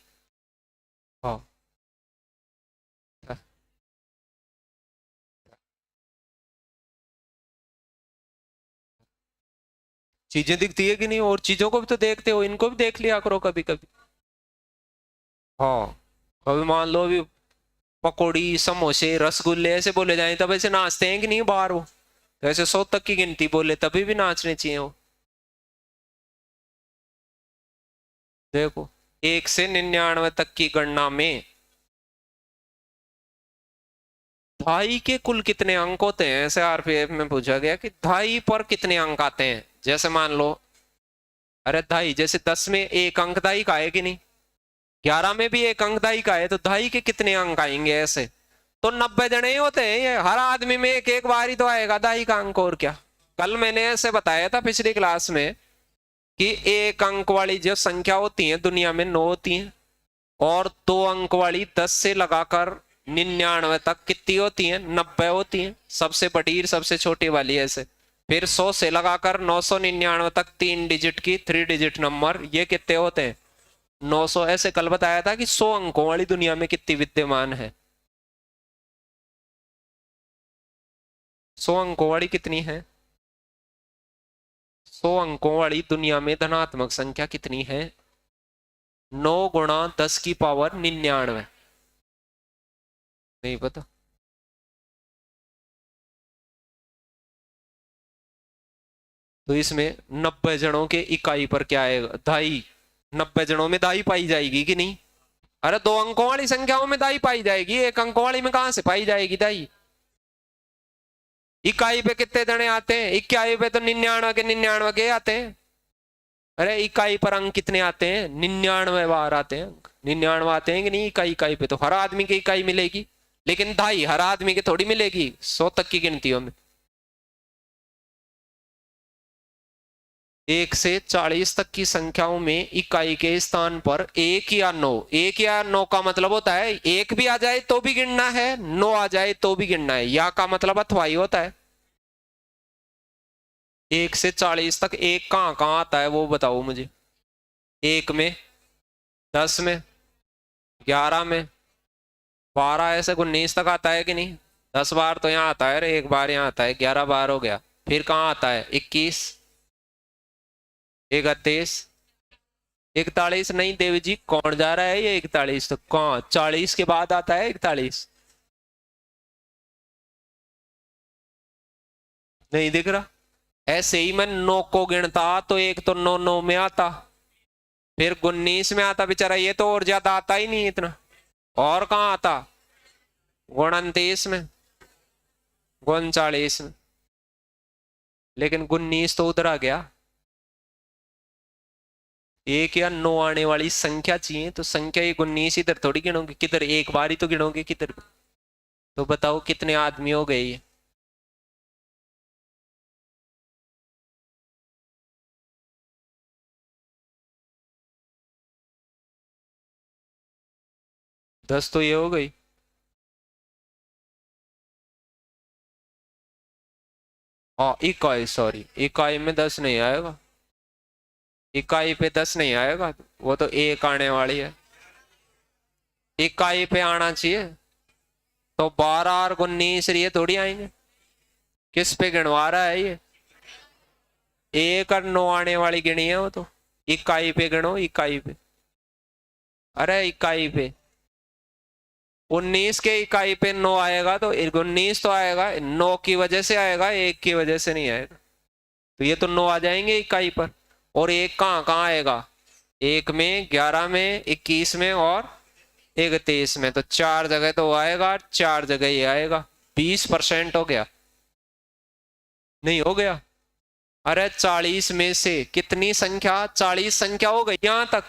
[SPEAKER 1] हाँ चीजें दिखती है कि नहीं, और चीजों को भी तो देखते हो, इनको भी देख लिया करो कभी कभी। हाँ कभी मान लो अभी पकौड़ी समोसे रसगुल्ले ऐसे बोले जाए तब ऐसे नाचते हैं कि नहीं बाहर वो, तो ऐसे 100 तक की गिनती बोले तभी भी नाचने चाहिए वो। देखो 1 से 99 तक की गणना में धाई के कुल कितने अंक होते हैं, ऐसे आरपीएफ में पूछा गया कि धाई पर कितने अंक आते हैं। जैसे मान लो, अरे धाई जैसे 10 में एक अंक धाई का है कि नहीं, 11 में भी एक अंक धाई का है, तो धाई के कितने अंक आएंगे ऐसे, तो 90 जने ही होते हैं ये, हर आदमी में एक एक बार ही तो आएगा धाई का अंक, और क्या। कल मैंने ऐसे बताया था पिछली क्लास में कि एक अंक वाली जो संख्या होती है दुनिया में 9 होती है, और 2 अंक वाली 10 से लगाकर 99 तक कितनी होती है, 90 होती है, सबसे बड़ी सबसे छोटी वाली ऐसे। फिर 100 से लगाकर 999 तक 3 डिजिट की 3 डिजिट नंबर, ये कितने होते हैं, 900। ऐसे कल बताया था कि 100 अंकों वाली दुनिया में कितनी विद्यमान है, 100 अंकों वाली कितनी है, 100 अंकों वाली दुनिया में धनात्मक संख्या कितनी है, 9 गुणा 10 की पावर 99। नहीं पता, तो इसमें 90 जनों के इकाई पर क्या आएगा, दाई। 90 जनों में दाई पाई जाएगी कि नहीं। अरे 2 अंकों वाली संख्याओं में दाई पाई जाएगी, 1 अंकों वाली में कहां से पाई जाएगी दाई। इकाई पे कितने जने आते हैं, इकाई पे तो 99 के 99 के आते हैं। अरे इकाई पर अंक कितने आते हैं, 99 बार आते हैं अंक, 99 आते हैं कि नहीं इकाई, इकाई पे तो हर आदमी की इकाई मिलेगी, लेकिन दाई हर आदमी की थोड़ी मिलेगी 100 तक की गिनतियों में। 1 से 40 तक की संख्याओं में इकाई के स्थान पर 1 या 9, 1 या 9 का मतलब होता है 1 भी आ जाए तो भी गिनना है, 9 आ जाए तो भी गिनना है, या का मतलब अथवा ही होता है। 1 से 40 तक एक कहां कहां आता है वो बताओ मुझे। 1 में, 10 में, 11 में, 12 ऐसे 19 तक आता है कि नहीं। 10 बार तो यहाँ आता है, एक बार यहाँ आता है, 11 बार हो गया। फिर कहाँ आता है, 21, 31, 41 नहीं देवी जी, कौन जा रहा है ये 41, तो कौन 40 के बाद आता है 41, नहीं दिख रहा। ऐसे ही मैं 9 को गिनता तो एक तो 9 9 में आता, फिर 19 में आता बेचारा, ये तो और ज्यादा आता ही नहीं इतना। और कहाँ आता, 29 में, 39 में, लेकिन 19 तो उधर आ गया। 1 या 9 आने वाली संख्या चाहिए, तो संख्या ये 19 इधर थोड़ी गिनोगे, किधर एक बार ही तो गिनोगे किधर। तो बताओ कितने आदमी हो गए ये। 10 तो ये हो गई। हाँ इकाई, सॉरी इकाई में 10 नहीं आएगा, इकाई पे 10 नहीं आएगा, वो तो एक आने वाली है। इकाई पे आना चाहिए, तो 12 और 19 ये थोड़ी आएंगे। किस पे गिनवा रहा है ये, 1 और 9 आने वाली गिनी है वो तो। इकाई पे गिनो, इकाई पे, अरे इकाई पे 19 के इकाई पे 9 आएगा, तो 19 तो आएगा, 9 की वजह से आएगा, 1 की वजह से नहीं आएगा, तो ये तो 9 आ जाएंगे इकाई पर। और एक कहाँ कहाँ आएगा, एक में, 11 में, 21 में और 31 में, तो 4 जगह तो आएगा, 4 जगह ये आएगा। 20% हो गया, नहीं हो गया? अरे 40 में से कितनी संख्या, 40 संख्या हो गई यहां तक।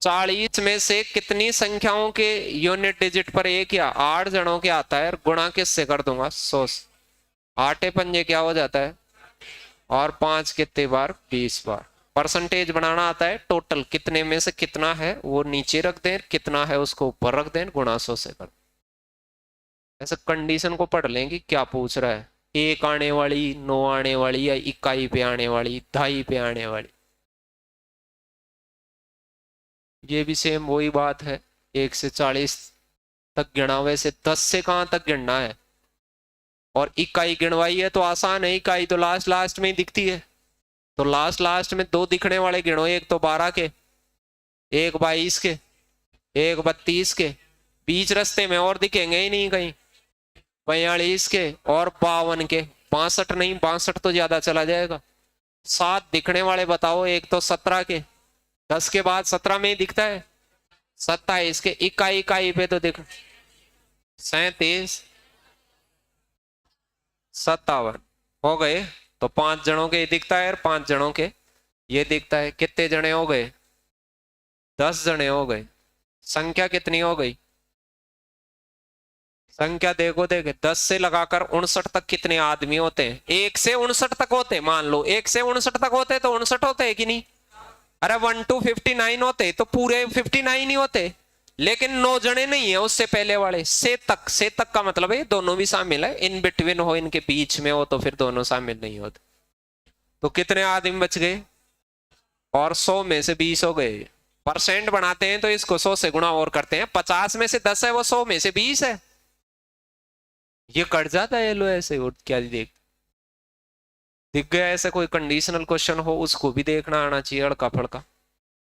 [SPEAKER 1] 40 में से कितनी संख्याओं के यूनिट डिजिट पर एक या 8 जनों के आता है, गुणा किससे कर दूंगा, 100 से। 8 पंजे क्या हो जाता है, और 5 कितने बार, 20 बार। परसेंटेज बनाना आता है, टोटल कितने में से कितना है वो नीचे रख दें, कितना है उसको ऊपर रख दें, गुणा 100 से कर। ऐसे कंडीशन को पढ़ लें कि क्या पूछ रहा है, 1 आने वाली, 9 आने वाली, या इकाई पे आने वाली, दहाई पे आने वाली। ये भी सेम वही बात है, 1 से 40 तक गिना, वैसे 10 से कहां तक गिनना है, और इकाई गिनवाई है तो आसान है, इकाई तो लास्ट लास्ट में ही दिखती है, तो लास्ट लास्ट में 2 दिखने वाले गिनो, एक तो 12 के, एक 22 के, एक 32 के, बीच रास्ते में और दिखेंगे ही नहीं कहीं, 45 के और 52 के, 62 नहीं, 62 तो ज्यादा चला जाएगा। 7 दिखने वाले बताओ, एक तो 17 के, 10 के बाद 17 में ही दिखता है, 27 के, इकाई इकाई पे तो देखो, 37, 57 हो गए, तो 5 जनों के दिखता है, और 5 जनों के ये दिखता है। कितने जने हो गए, 10 जने हो गए। संख्या कितनी हो गई, संख्या देखो, देखे 10 से लगाकर 59 तक कितने आदमी होते हैं, 1 से 59 तक होते, मान लो 1 से 59 तक होते तो 59 होते हैं कि नहीं? अरे 1 to 59 होते तो पूरे 59 ही होते, लेकिन 9 जने नहीं है उससे पहले वाले, से तक का मतलब है दोनों भी शामिल है, इन बिटवीन हो, इनके बीच में हो तो फिर दोनों शामिल नहीं होते। तो कितने आदमी बच गए, और 100 में से 20 हो गए। परसेंट बनाते हैं तो इसको 100 से गुणा और करते हैं, 50 में से 10 है, वो 100 में से 20 है, ये कट जाता है। लो ऐसे, और क्या दिख गया ऐसा कोई कंडीशनल क्वेश्चन हो, उसको भी देखना आना चाहिए अड़का फड़का।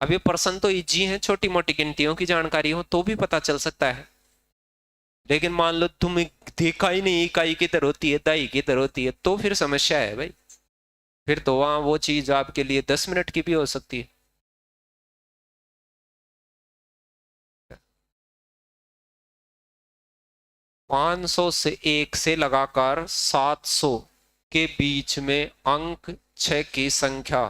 [SPEAKER 1] अब ये प्रश्न तो इजी है, छोटी मोटी गिनतियों की जानकारी हो तो भी पता चल सकता है, लेकिन मान लो तुम देखा ही नहीं इकाई किधर होती है, दहाई किधर होती है, तो फिर समस्या है भाई, फिर तो वहां वो चीज आपके लिए 10 मिनट की भी हो सकती है। 500 से 1 से लगाकर 700 के बीच में अंक 6 की संख्या,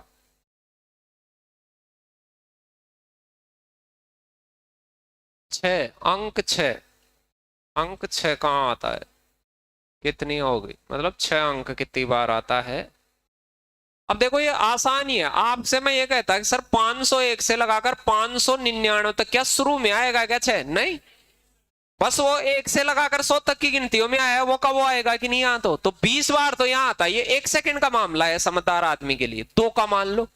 [SPEAKER 1] अंक 6, अंक 6 कहाँ आता है, कितनी हो गई, मतलब 6 अंक कितनी बार आता है। अब देखो ये आसान ही है, आपसे मैं ये कहता कि सर 501 से लगाकर 599 तक क्या शुरू में आएगा क्या 6? नहीं, बस वो 1 से लगाकर 100 तक की गिनतियों में आया, वो कब वो आएगा कि नहीं यहाँ, तो 20 बार तो यहाँ आता है। ये 1 सेकंड का मामला है समझदार आदमी के लिए, 2 का मान लो,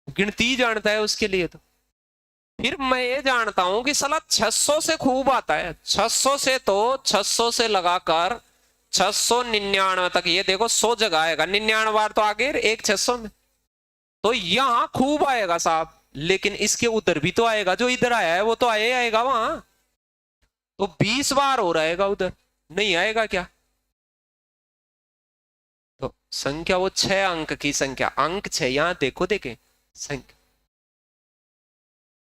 [SPEAKER 1] गिनती जानता है उसके लिए। तो फिर मैं ये जानता हूं कि साला 600 से खूब आता है, 600 से, तो 600 से लगाकर 699 तक, ये देखो 100 जगह आएगा, 99 बार तो आगे एक 600 में, तो यहां खूब आएगा साहब, लेकिन इसके उधर भी तो आएगा, जो इधर आया है वो तो आएगा वहां, तो 20 बार हो रहेगा उधर, नहीं आएगा क्या? तो संख्या वो 6 अंक की संख्या, अंक 6 यहां देखो, देखें संख्या,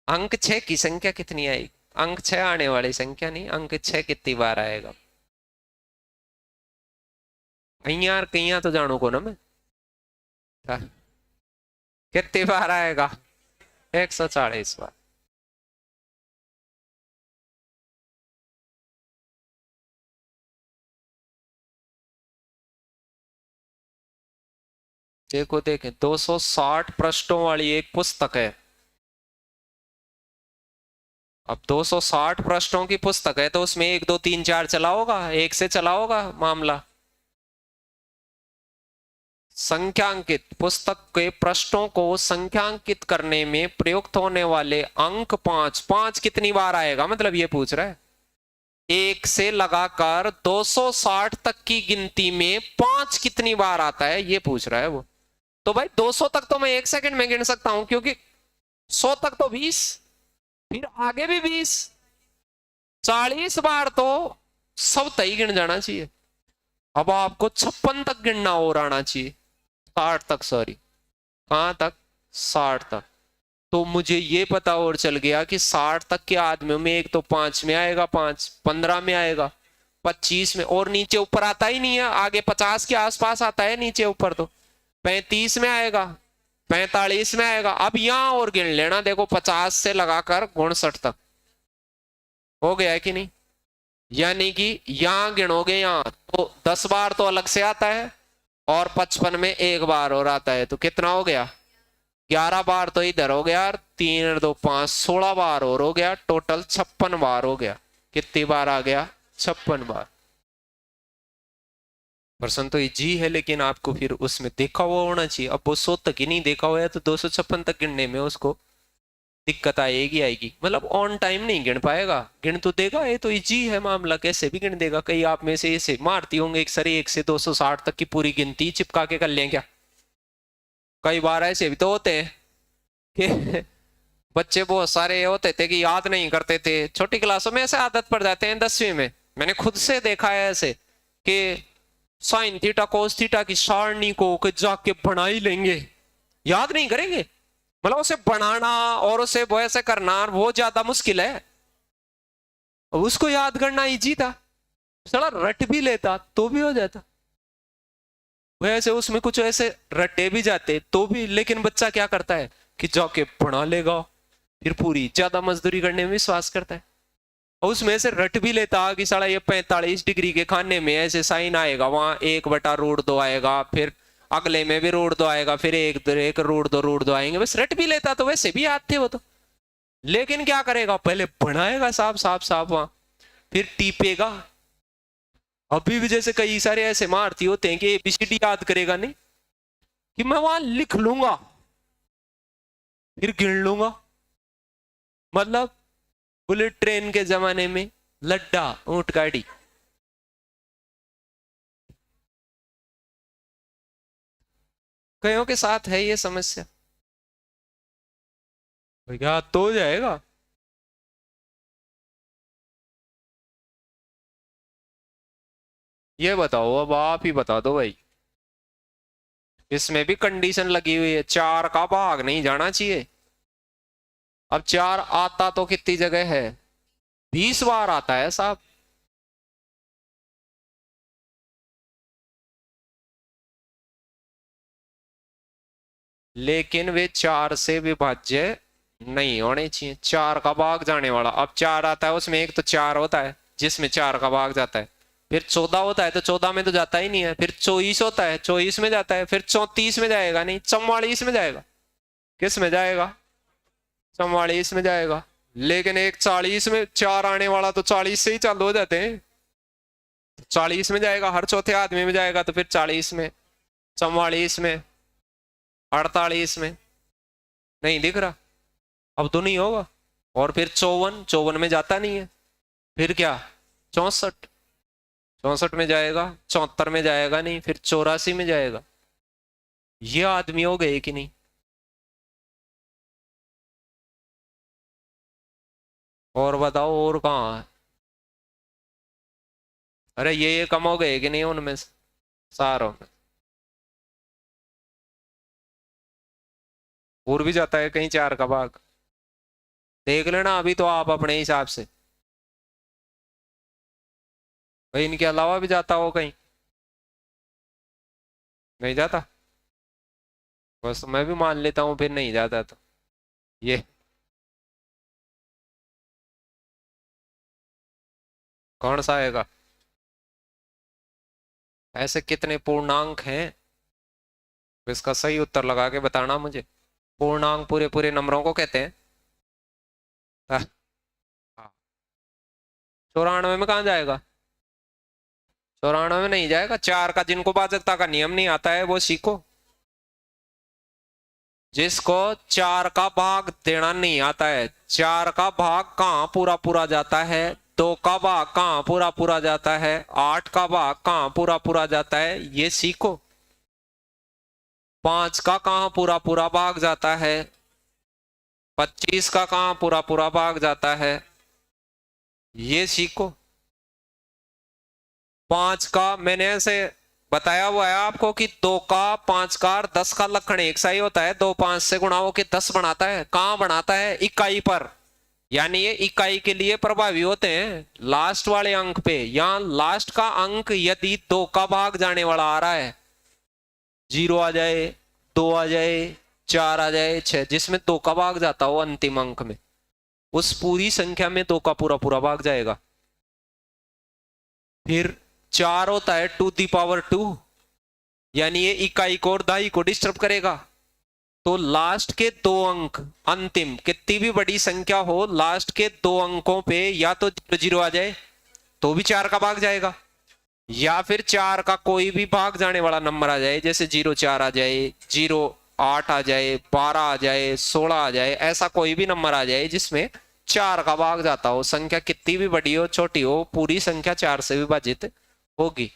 [SPEAKER 1] अंक 6 की संख्या कितनी आएगी, अंक 6 आने वाली संख्या नहीं, अंक 6 कितनी बार आएगा, यार कहीं तो जानू को ना मैं, कितनी बार आएगा, 140 बार। देखो देखें, 260 पृष्ठों वाली एक पुस्तक है, अब 260 पृष्ठों की पुस्तक है तो उसमें 1 2 3 4 चला होगा, 1 से चला होगा मामला। संख्यांकित पुस्तक के पृष्ठों को संख्यांकित करने में प्रयुक्त होने वाले अंक 5 कितनी बार आएगा, मतलब ये पूछ रहा है। 1 से लगाकर 260 तक की गिनती में 5 कितनी बार आता है, ये पूछ रहा है वो। तो भाई 200 तक तो मैं 1 सेकंड में गिन सकता हूं, क्योंकि 100 तक तो 20, फिर आगे भी 20, 40 बार तो सब तय गिन जाना चाहिए। अब आपको 56 तक गिनना और आना चाहिए, 60 तक, सॉरी, कहां तक, 60 तक। तो मुझे ये पता और चल गया कि 60 तक के आदमियों में एक तो 5 में आएगा, 5 15 में आएगा, 25 में, और नीचे ऊपर आता ही नहीं है, आगे 50 के आसपास आता है, नीचे ऊपर तो 35 में आएगा, 45 में आएगा। अब यहां और गिन लेना, देखो 50 से लगाकर 59 तक हो गया है कि नहीं। यानी कि यहां गिनोगे, यहां तो 10 बार तो अलग से आता है और 55 में एक बार और आता है, तो कितना हो गया, 11 बार तो इधर हो गया, 3 और 2 5, 16 बार और हो गया, टोटल 56 बार हो गया। कितनी बार आ गया, 56 बार। प्रश्न तो इजी है, लेकिन आपको फिर उसमें देखा हुआ होना चाहिए। अब वो 100 तक ही नहीं देखा हुआ है तो 256 तक गिनने में उसको दिक्कत आएगी। मतलब ऑन टाइम नहीं गिन पाएगा, गिन तो देगा, ये तो इजी है मामला, कैसे भी गिन देगा। कई आप में से ऐसे मारती होंगे एक सरी 1 से 260 तक की पूरी गिनती चिपका के कर लें क्या। कई बार ऐसे भी तो होते हैं कि बच्चे बहुत सारे होते थे कि याद नहीं करते थे, छोटी क्लासों में ऐसे आदत पड़ जाते हैं। 10वीं में मैंने खुद से देखा है ऐसे कि साइन थीटा कोस थीटा की सारणी को जाके बना ही लेंगे, याद नहीं करेंगे। मतलब उसे बनाना और उसे वो ऐसे करना वो ज्यादा मुश्किल है, उसको याद करना इजी था, साला रट भी लेता तो भी हो जाता। वैसे उसमें कुछ ऐसे रटे भी जाते तो भी, लेकिन बच्चा क्या करता है कि जाके बना लेगा, फिर पूरी ज्यादा मजदूरी करने में विश्वास करता है, और उसमें से रट भी लेता कि साला ये 45 डिग्री के खाने में ऐसे साइन आएगा, वहां 1/√2 आएगा, फिर अगले में भी √2 आएगा, फिर एक √2 आएंगे, बस रट भी लेता। तो वैसे भी याद थे वो तो, लेकिन क्या करेगा, पहले बनाएगा साफ साफ साफ वहां, फिर टीपेगा। अभी भी जैसे कई सारे ऐसे मारती होते हैं कि ABCD याद करेगा नहीं, कि मैं वहां लिख लूंगा फिर गिन लूंगा। मतलब बुलेट ट्रेन के जमाने में लड्डा ऊंट गाड़ी। कईयों के साथ है ये समस्या, याद तो हो जाएगा। ये बताओ, अब आप ही बता दो भाई, इसमें भी कंडीशन लगी हुई है, 4 का भाग नहीं जाना चाहिए। अब 4 आता तो कितनी जगह है, 20 बार आता है साहब। लेकिन वे 4 से विभाज्य नहीं होने चाहिए, 4 का भाग जाने वाला। अब 4 आता है, उसमें एक तो 4 होता है जिसमें 4 का भाग जाता है, फिर 14 होता है तो 14 में तो जाता ही नहीं है, फिर 24 होता है 24 में जाता है, फिर 34 में जाएगा नहीं, 44 में जाएगा। किस में जाएगा, 44 में जाएगा। लेकिन एक 40 में 4 आने वाला तो 40 से ही चालू हो जाते हैं, 40 में जाएगा, हर चौथे आदमी में जाएगा, तो फिर 40 में, 44 में, 48 में, नहीं दिख रहा, अब तो नहीं होगा। और फिर 54 में जाता नहीं है, फिर क्या 64 में जाएगा, 74 में जाएगा नहीं, फिर 84 में जाएगा। ये आदमी हो गए कि नहीं। और बताओ और कहाँ है, अरे ये कम हो गए कि नहीं उनमें से सारों में। और भी जाता है कहीं 4 का भाग, देख लेना अभी तो आप अपने हिसाब से, भाई इनके अलावा भी जाता हो कहीं, नहीं जाता, बस मैं भी मान लेता हूँ फिर नहीं जाता तो। ये कौन सा आएगा, ऐसे कितने पूर्णांक हैं, इसका सही उत्तर लगा के बताना मुझे। पूर्णांक पूरे पूरे नंबरों को कहते हैं। 94 में कहाँ जाएगा, 94 में नहीं जाएगा। 4 का, जिनको भाजकता का नियम नहीं आता है वो सीखो, जिसको 4 का भाग देना नहीं आता है। 4 का भाग कहाँ पूरा पूरा जाता है, 2 का भाग कहाँ पूरा पूरा जाता है, 8 का भाग कहाँ पूरा पूरा जाता है, ये सीखो। 5 का कहाँ पूरा पूरा भाग जाता है, 25 का कहाँ पूरा पूरा भाग जाता है, ये सीखो। 5 का मैंने ऐसे बताया हुआ है आपको कि 2 का 5 का और 10 का लक्षण एक सा ही होता है। 2 5 से गुणा होके 10 बनाता है। कहां बनाता है? इकाई पर। यानी ये इकाई के लिए प्रभावी होते हैं लास्ट वाले अंक पे। यहां लास्ट का अंक यदि 2 का भाग जाने वाला आ रहा है, 0 आ जाए, 2 आ जाए, 4 आ जाए, 6, जिसमें 2 का भाग जाता हो अंतिम अंक में, उस पूरी संख्या में 2 का पूरा पूरा भाग जाएगा। फिर 4 होता है 2 यानी ये इकाई को और दाई को डिस्टर्ब करेगा। तो लास्ट के 2 अंक, अंतिम कितनी भी बड़ी संख्या हो, लास्ट के 2 अंकों पे या तो 0 आ जाए तो भी 4 का भाग जाएगा, या फिर 4 का कोई भी भाग जाने वाला नंबर आ जाए, जैसे 0 4 आ जाए, 0 8 आ जाए, 12 आ जाए, 16 आ जाए, ऐसा कोई भी नंबर आ जाए जिसमें 4 का भाग जाता हो। संख्या कितनी भी बड़ी हो छोटी हो, पूरी संख्या 4 से विभाजित होगी।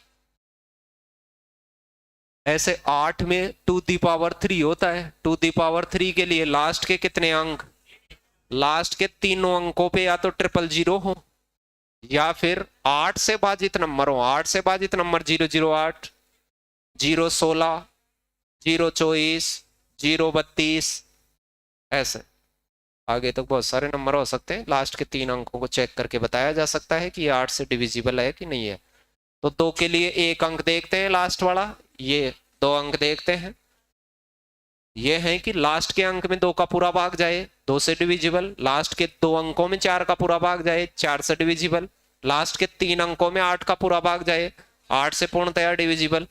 [SPEAKER 1] ऐसे 8 में 2 की पावर 3 होता है। 2 की पावर 3 के लिए लास्ट के कितने अंक? लास्ट के तीनों अंकों पे या तो 000 हो, या फिर 8 से भाजित नंबर हो। 8 से भाजित नंबर 008, 016, 024, 032, ऐसे आगे तक बहुत सारे नंबर हो सकते हैं। लास्ट के 3 अंकों को चेक करके बताया जा सकता है कि ये 8 से डिविजिबल है कि नहीं है। तो 2 के लिए एक अंक देखते हैं, लास्ट वाला। ये 2 अंक देखते हैं। ये है कि लास्ट के अंक में 2 का पूरा भाग जाए, 2 से डिविजिबल। लास्ट के 2 अंकों में 4 का पूरा भाग जाए, 4 से डिविजिबल। लास्ट के 3 अंकों में 8 का पूरा भाग जाए, 8 से पूर्णतया डिविजिबल।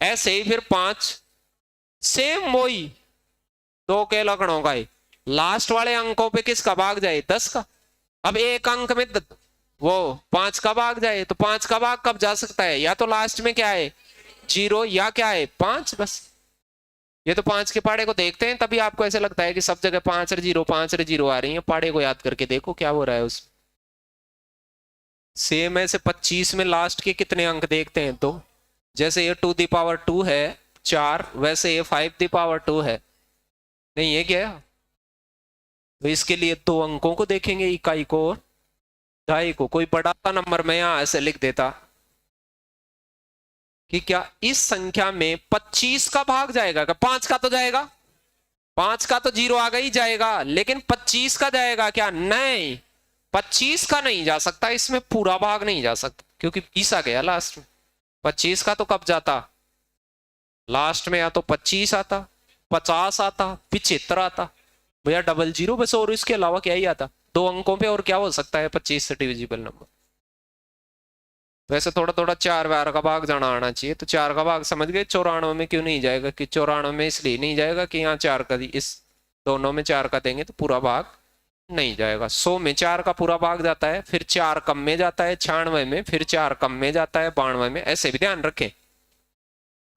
[SPEAKER 1] ऐसे ही फिर 5, सेम वही 2 के लक्षणों का ही लास्ट वाले अंकों पे किसका भाग जाए? 10 का। अब एक अंक में वो 5 का भाग जाए, तो 5 का भाग कब जा सकता है? या तो लास्ट में क्या है? 0, या क्या है? 5। बस ये तो 5 के पाड़े को देखते हैं तभी आपको ऐसे लगता है कि सब जगह 5 और 0 5 और 0 आ रही है। पाड़े को याद करके देखो क्या हो रहा है उस। सेम ऐसे 25 में लास्ट के कितने अंक देखते हैं? तो जैसे ये 2 की पावर 2 है 4, वैसे ये 5 की पावर 2 है, नहीं है क्या? तो इसके लिए 2 अंकों को देखेंगे, इकाई को और दाई को। कोई बड़ा नंबर मैं यहां ऐसे लिख देता कि क्या इस संख्या में 25 का भाग जाएगा? क्या 5 का तो जाएगा, 5 का तो 0 आ गई जाएगा, लेकिन 25 का जाएगा क्या? नहीं, 25 का नहीं जा सकता, इसमें पूरा भाग नहीं जा सकता क्योंकि 20 आ गया लास्ट में। 25 का तो कब जाता? लास्ट में या तो 25 आता, 50 आता, 75 आता, भैया 00 बस, और इसके अलावा क्या ही आता? 2 अंकों पे और क्या हो सकता है 25 से डिविजिबल नंबर? वैसे थोड़ा थोड़ा 4 बार का भाग जाना आना चाहिए। तो 4 का भाग समझ गए। 94 में क्यों नहीं जाएगा? कि 94 में इसलिए नहीं जाएगा कि यहाँ 4 का, इस दोनों में 4 का देंगे तो पूरा भाग नहीं जाएगा। 100 में 4 का पूरा भाग जाता है, फिर 4 कम में जाता है 96 में, फिर 4 कम में जाता है 92 में। ऐसे भी ध्यान रखें।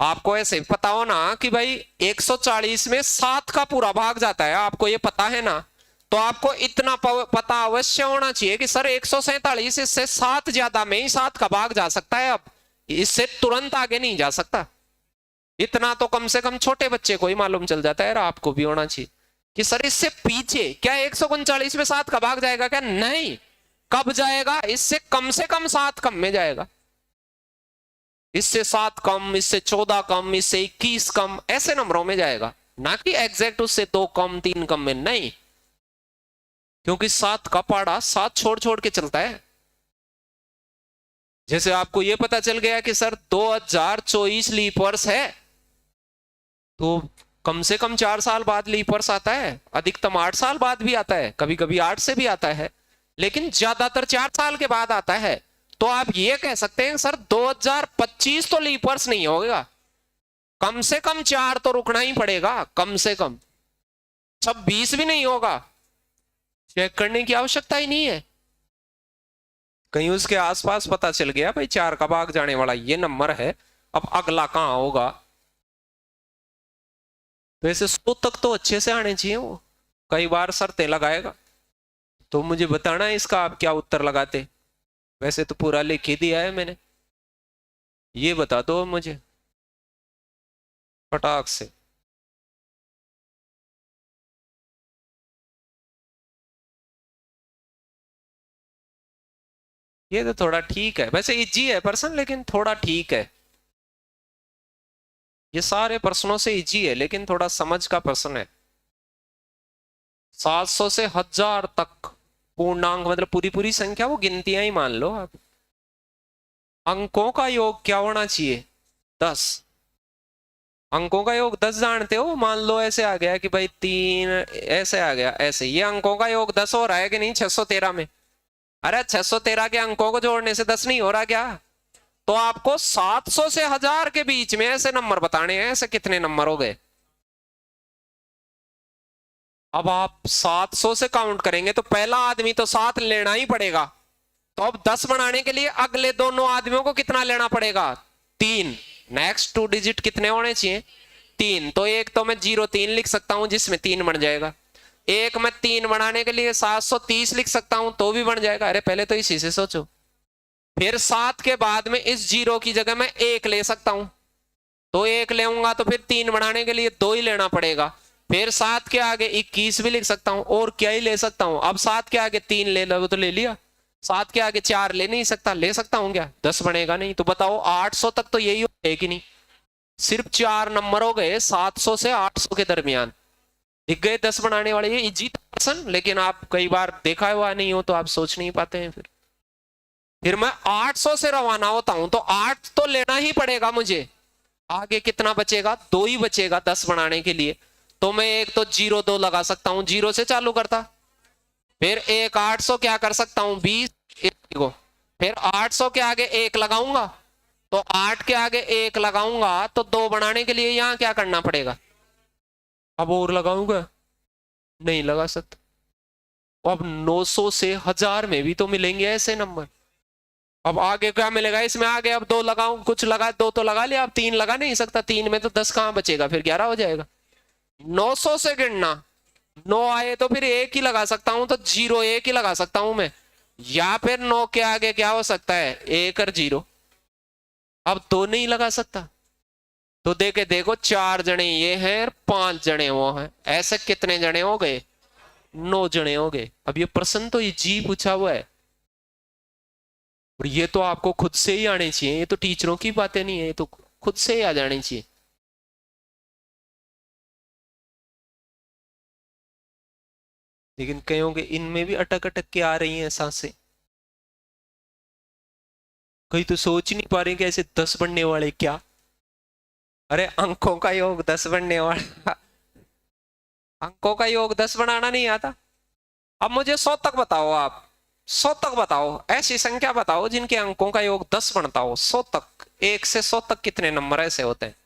[SPEAKER 1] आपको ऐसे पता हो ना कि भाई 140 में 7 का पूरा भाग जाता है, आपको ये पता है ना, तो आपको इतना पता अवश्य होना चाहिए कि सर 147 इससे 7 ज्यादा में ही 7 का भाग जा सकता है, अब इससे तुरंत आगे नहीं जा सकता। इतना तो कम से कम छोटे बच्चे को ही मालूम चल जाता है, आपको भी होना चाहिए कि सर इससे पीछे क्या 139 में 7 का भाग जाएगा क्या? नहीं। कब जाएगा? इससे कम 7 कम में जाएगा। इससे 7 कम, इससे 14 कम, इससे 21 कम, ऐसे नंबरों में जाएगा, ना कि एग्जैक्ट उससे 2 कम 3 कम में नहीं। क्योंकि 7 का पाड़ा 7 छोड़ छोड़ के चलता है। जैसे आपको यह पता चल गया कि सर 2024 लीप वर्ष है, तो कम से कम 4 साल बाद लीप वर्ष आता है, अधिकतम 8 साल बाद भी आता है, कभी कभी 8 से भी आता है, लेकिन ज्यादातर 4 साल के बाद आता है। तो आप ये कह सकते हैं सर 2025 तो लीप वर्ष नहीं होगा, कम से कम 4 तो रुकना ही पड़ेगा, कम से कम 26 भी नहीं होगा। चेक करने की आवश्यकता ही नहीं है, कहीं उसके आसपास पता चल गया भाई 4 का भाग जाने वाला ये नंबर है, अब अगला कहां होगा। तो ऐसे 100 तक तो अच्छे से आने चाहिए। वो कई बार शर्तें लगाएगा, तो मुझे बताना है इसका आप क्या उत्तर लगाते। वैसे तो पूरा लिख ही दिया है मैंने, ये बता दो मुझे फटाक से। ये तो थोड़ा ठीक है, वैसे इजी है प्रश्न, लेकिन थोड़ा ठीक है। ये सारे प्रश्नों से इजी है, लेकिन थोड़ा समझ का प्रश्न है। 700 से 1000 तक पूर्णांक मतलब पूरी पूरी संख्या, वो गिनतियां ही मान लो आप। अंकों का योग क्या होना चाहिए? 10। अंकों का योग 10 जानते हो? मान लो ऐसे आ गया कि भाई 3, ऐसे आ गया, ऐसे। ये अंकों का योग 10 हो रहा है कि नहीं 613 में? अरे 613 के अंकों को जोड़ने से 10 नहीं हो रहा क्या? तो आपको 700 से 1000 के बीच में ऐसे नंबर बताने हैं। ऐसे कितने नंबर हो गए? अब आप 700 से काउंट करेंगे तो पहला आदमी तो 7 लेना ही पड़ेगा। तो अब 10 बनाने के लिए अगले दोनों आदमियों को कितना लेना पड़ेगा? 3। नेक्स्ट 2 डिजिट कितने होने चाहिए? 3। तो एक तो मैं 03 लिख सकता हूं जिसमें 3 बन जाएगा। एक मैं 3 बनाने के लिए 730 लिख सकता हूं तो भी बन जाएगा। अरे पहले तो इसी से सोचो। फिर 7 के बाद में इस 0 की जगह मैं 1 ले सकता हूं, तो 1 लेऊंगा तो फिर 3 बनाने के लिए 2 ही लेना पड़ेगा। फिर 7 के आगे 21 भी लिख सकता हूं, और क्या ही ले सकता हूं। अब 7 के आगे 3 ले लो तो ले लिया। 7 के आगे 4 ले नहीं सकता, ले सकता हूं क्या? 10 बनेगा नहीं। तो बताओ 800 तक तो यही है कि नहीं? सिर्फ 4 नंबर हो गए 700 से 800 के दरमियान। दिख गए 10 बनाने वाले? ये इजी पर्सन, लेकिन आप कई बार देखा हुआ नहीं हो तो आप सोच नहीं पाते हैं। फिर मैं 800 से रवाना होता हूं तो 8 तो लेना ही पड़ेगा मुझे। आगे कितना बचेगा? 2 ही बचेगा 10 बनाने के लिए। तो मैं एक तो 02 लगा सकता हूं, 0 से चालू करता। फिर एक 800 क्या कर सकता हूं? 20 को। फिर 800 के आगे 1 लगाऊंगा, तो 8 के आगे 1 लगाऊंगा तो 2 बनाने के लिए यहां क्या करना पड़ेगा? अब और लगाऊंगा? नहीं लगा सकता। अब 900 से 1000 में भी तो मिलेंगे ऐसे नंबर। अब आगे क्या मिलेगा इसमें? आगे अब 2 लगाऊं, कुछ लगा 2 तो लगा लिया, अब 3 लगा नहीं सकता। 3 में तो 10 कहां बचेगा? फिर 11 हो जाएगा। 900 से गिनना, 9 आए तो फिर 1 ही लगा सकता हूं, तो 01 ही लगा सकता हूं मैं। या फिर 9 के आगे क्या हो सकता है? 1 और 0। अब 2 नहीं लगा सकता। तो देखे देखो 4 जने ये हैं और 5 जने वो हैं। ऐसे कितने जने हो गए? 9 जने हो गए। अब ये प्रश्न तो ये जी पूछा हुआ है, और ये तो आपको खुद से ही आने चाहिए। ये तो टीचरों की बातें नहीं है, ये तो खुद से ही आ जानी चाहिए। लेकिन कईयों के इनमें भी अटक अटक के आ रही हैं सांसें। कई तो सोच ही नहीं पा रहे कि ऐसे 10 बनने वाले क्या। अरे अंकों का योग 10 बनने वाला अंकों का योग 10 बनाना नहीं आता। अब मुझे 100 तक बताओ आप। 100 तक बताओ, ऐसी संख्या बताओ जिनके अंकों का योग 10 बनता हो। 100 तक, 1 से 100 तक कितने नंबर ऐसे होते हैं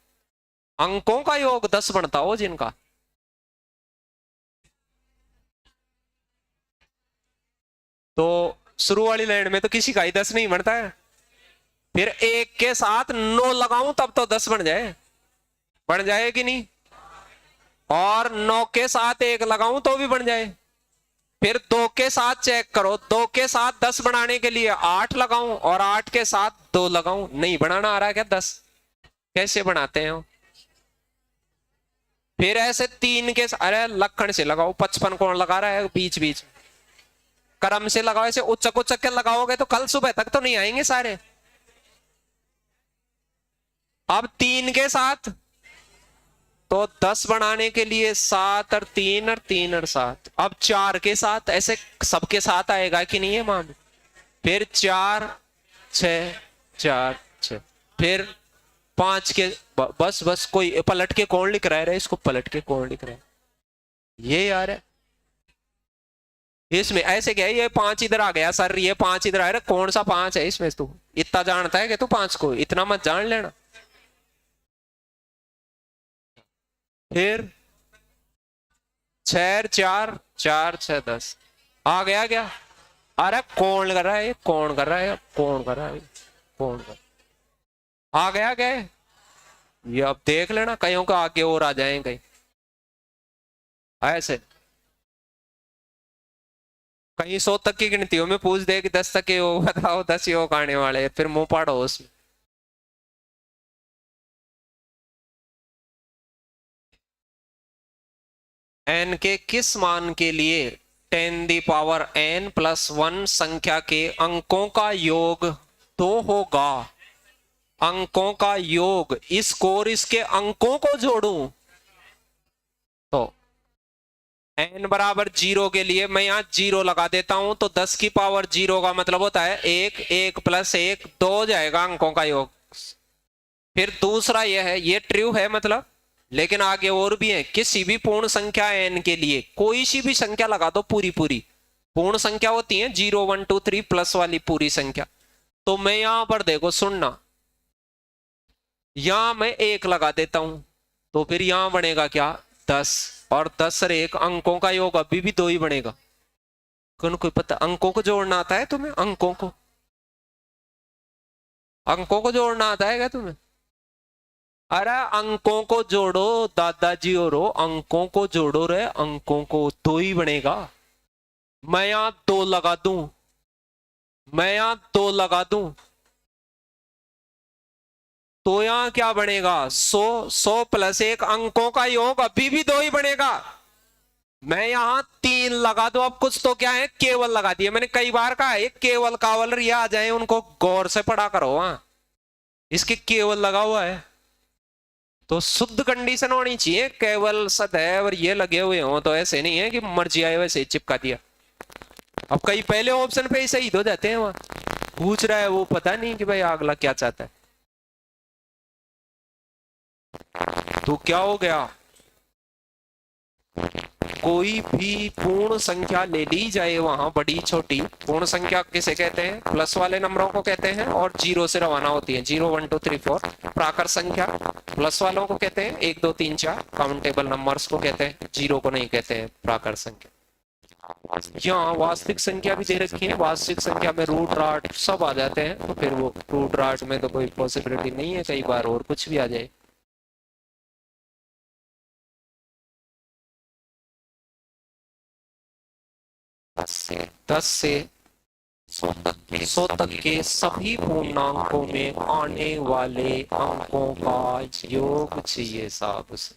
[SPEAKER 1] अंकों का योग 10 बनता हो जिनका? तो शुरू वाली लाइन में तो किसी का ही 10 नहीं बनता है। फिर 1 के साथ 9 लगाऊं तब तो 10 बन जाए। बन जाए कि नहीं? और 9 के साथ 1 लगाऊं तो भी बन जाए। फिर 2 के साथ चेक करो, 2 के साथ 10 बनाने के लिए 8 लगाऊं और 8 के साथ 2 लगाऊं। नहीं बनाना आ रहा है क्या 10? कैसे बनाते हैं? फिर ऐसे 3 के, अरे लखन से लगाओ। 55 कौन लगा रहा है बीच बीच? क्रम से लगाओ। ऐसे उच्चक उच्चक के लगाओगे तो कल सुबह तक तो नहीं आएंगे सारे। अब 3 के साथ तो 10 बनाने के लिए 7 और 3 और 3 और 7। अब 4 के साथ, ऐसे सबके साथ आएगा कि नहीं है माम? फिर 4 6 4 6। फिर 5 के, बस बस कोई पलट के कौन लिख रहा है? इसको पलट के कौन लिख रहा है? ये यार है। इसमें ऐसे क्या है? ये 5 इधर आ गया सर, ये 5 इधर आ रहा। कौन सा 5 है इसमें? तू इतना जानता है कि तू 5 को? इतना मत जान लेना। फिर 6 4 4 6 10 आ गया क्या? अरे कौन कर रहा है? कौन कर रहा है? कौन कर रहा है? कौन कर? आ गया क्या? ये अब देख लेना कईयों का आगे और आ जाए कहीं ऐसे। कहीं 100 तक की गिनतियों में पूछ दे कि 10 तक के हो, बताओ 10 ही हो आने वाले, फिर मुंह पाड़ो उसमें। n के किस मान के लिए 10⁻n + 1 संख्या के अंकों का योग 2 होगा? अंकों का योग, इसको और इसके अंकों को जोड़ूं तो n बराबर 0 के लिए मैं यहां 0 लगा देता हूं, तो 10 की पावर 0 का मतलब होता है 1, 1 प्लस 1 2 हो जाएगा अंकों का योग। फिर दूसरा यह है, ये ट्रू है मतलब, लेकिन आगे और भी है। किसी भी पूर्ण संख्या n के लिए कोई सी भी संख्या लगा दो, पूरी पूरी पूर्ण संख्या होती है 0 1 2 3 प्लस वाली पूरी संख्या। तो मैं यहां पर देखो सुनना, यहां मैं 1 लगा देता हूं, तो फिर यहां बनेगा क्या 10, और 10 और 1 अंकों का योग अभी भी 2 ही बनेगा। कौन कोई पता अंकों को जोड़ना आता है तुम्हें? अंकों को जोड़ना आता है क्या तुम्हें? अरे अंकों को जोड़ो दादाजी, और अंकों को जोड़ो रे, अंकों को 2 ही बनेगा। मैं यहां 2 लगा दूं, मैं यहां 2 लगा दूं, तो यहां क्या बनेगा 100, 100 प्लस 1 अंकों का योग अभी भी 2 ही बनेगा। मैं यहां 3 लगा दूं, अब कुछ तो क्या है केवल लगा दिए मैंने, कई बार कहा है केवल कावल ये आ जाए उनको गौर से पढ़ा करो। वहां इसके केवल लगा हुआ है, तो शुद्ध कंडीशन होनी चाहिए, केवल सदैव ये लगे हुए हो, तो ऐसे नहीं है कि मर्जी आए वैसे चिपका दिया। अब कई पहले ऑप्शन पे ही शहीद हो जाते हैं, वहां पूछ रहा है वो पता नहीं कि भाई अगला क्या चाहता है। तो क्या हो गया, कोई भी पूर्ण संख्या ले ली जाए, वहां बड़ी छोटी पूर्ण संख्या किसे कहते हैं? प्लस वाले नंबरों को कहते हैं, और 0 से रवाना होती है, 0 1 2 3 4। प्राकर संख्या प्लस वालों को कहते हैं, 1 2 3 4 काउंटेबल नंबर्स को कहते हैं, 0 को नहीं कहते हैं प्राकर संख्या। यहाँ वास्तविक संख्या भी दे रखी है, वास्तविक संख्या में रूट राट सब आ जाते हैं, तो फिर वो रूट राट में तो कोई पॉसिबिलिटी नहीं है, कई बार और कुछ भी आ जाए। दस से 100 तक के सभी पूर्णांकों में आने वाले अंकों का योग चाहिए साहब से।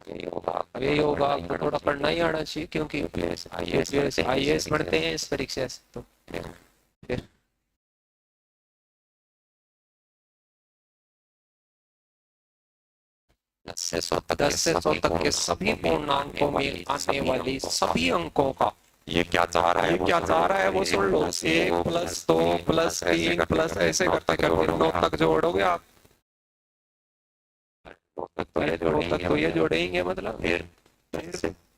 [SPEAKER 1] ये योगा आपको थोड़ा पढ़ना ही आना चाहिए, क्योंकि आईएएस पढ़ते हैं इस परीक्षा से। तो फिर 10 से 100 तक के सभी पूर्णांकों में आने वाली सभी अंकों का,
[SPEAKER 2] ये क्या चाह रहा है,
[SPEAKER 1] ये क्या चाह रहा है वो सुन लो। 1 प्लस 2 प्लस 3 प्लस ऐसे करते करते 9 तक जोड़ोगे आप, तो ये जोड़ेंगे मतलब फिर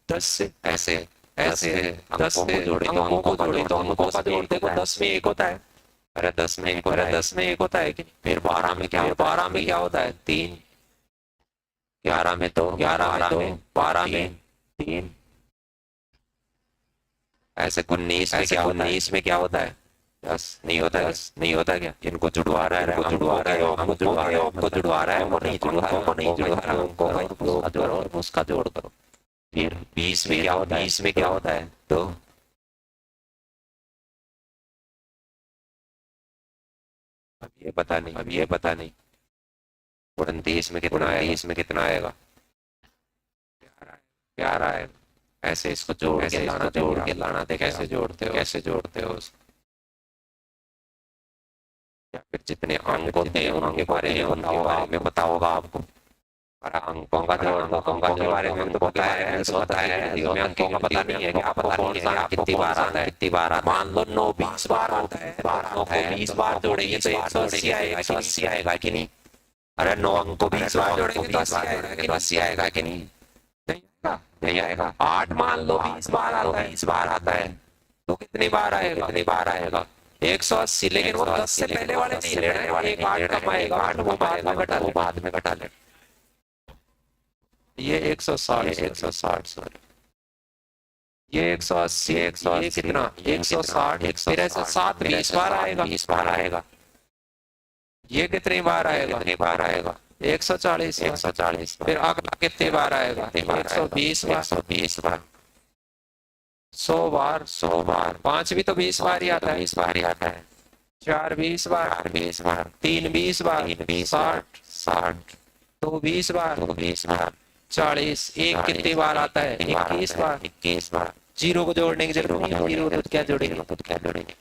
[SPEAKER 1] 10 से ऐसे ऐसे 10 से अंकों को जोड़े, तो अंकों का जोड़ देखो 10 में 1 होता है,
[SPEAKER 2] अरे 10 में एक
[SPEAKER 1] अरे 10 में 1 होता है कि
[SPEAKER 2] फिर 12 में क्या,
[SPEAKER 1] 12 में क्या होता है 3,
[SPEAKER 2] 11 में तो
[SPEAKER 1] 11 में 2, 12 में 3,
[SPEAKER 2] ऐसे 19 में क्या,
[SPEAKER 1] 19 में क्या होता है
[SPEAKER 2] 10 नहीं होता है,
[SPEAKER 1] 10 नहीं होता क्या?
[SPEAKER 2] इनको जुड़वा रहा है,
[SPEAKER 1] हमको जुड़वा रहा है,
[SPEAKER 2] हमको जुड़वा रहा है,
[SPEAKER 1] हमको जुड़वा रहा है, वो नहीं जुड़वा रहा है, वो नहीं जुड़वा रहा है, हमको भाई उसका जोड़ो और उसका जोड़ करो।
[SPEAKER 2] फिर 20 में क्या होता है,
[SPEAKER 1] 20 में क्या होता है
[SPEAKER 2] तो
[SPEAKER 1] अब ये पता नहीं, अब ये पता नहीं
[SPEAKER 2] 29 में कितना है,
[SPEAKER 1] 29 में कितना आएगा, 11 है। ऐसे इसको जोड़ के लाना, जोड़ के लाना थे, कैसे जोड़ते हो, कैसे जोड़ते हो उसको, या फिर जितने अंक होते हैं उनके बारे में बताओगा आपको। और अंकों का जोड़, अंकों के बारे में तो पता है, होता है, अंकों का पता नहीं है कि आपको कौन सा कितनी बार आता है, कितनी बार आता है। मान लो 9 20 बार आता है, 9 को 20 बार जोड़ेंगे तो 180 आएगा, 180 आएगा कि नहीं?
[SPEAKER 2] अरे 9 अंक को 20 बार
[SPEAKER 1] जोड़ेंगे तो
[SPEAKER 2] 80 आएगा कि नहीं?
[SPEAKER 1] नहीं आएगा। 8 मान लो 20 बार आता है,
[SPEAKER 2] 20 बार आता है,
[SPEAKER 1] तो कितनी बार आएगा,
[SPEAKER 2] कितनी बार आएगा?
[SPEAKER 1] 180। लेकिन वो 10 से पहले वाले नहीं लेने वाले, एक 8 कम आएगा, 8 वो बाद में घटा,
[SPEAKER 2] वो बाद में घटा ले।
[SPEAKER 1] ये 160,
[SPEAKER 2] 160 सॉरी,
[SPEAKER 1] ये 180, 180 कितना 160, फिर ऐसे 7 20 बार आएगा,
[SPEAKER 2] 20 बार आएगा।
[SPEAKER 1] ये कितनी बार आएगा,
[SPEAKER 2] कितनी बार आएगा?
[SPEAKER 1] 140,
[SPEAKER 2] 140।
[SPEAKER 1] फिर अगला कितनी बार आएगा 120 बार,
[SPEAKER 2] 120 बार,
[SPEAKER 1] 100 बार,
[SPEAKER 2] 100 बार,
[SPEAKER 1] 5 भी तो 20 बार ही आता है,
[SPEAKER 2] 20 बार ही आता है,
[SPEAKER 1] 4 20 बार,
[SPEAKER 2] 4 20 बार,
[SPEAKER 1] 3 20 बार, 60,
[SPEAKER 2] 60,
[SPEAKER 1] 2 20 बार,
[SPEAKER 2] 2 20 बार,
[SPEAKER 1] 40, एक कितनी बार आता है 21 बार।
[SPEAKER 2] 21 बार।
[SPEAKER 1] 0 को जोड़ने की जरूरत नहीं है, 0 तो क्या जोड़ेंगे,
[SPEAKER 2] खुद क्या जोड़ेंगे?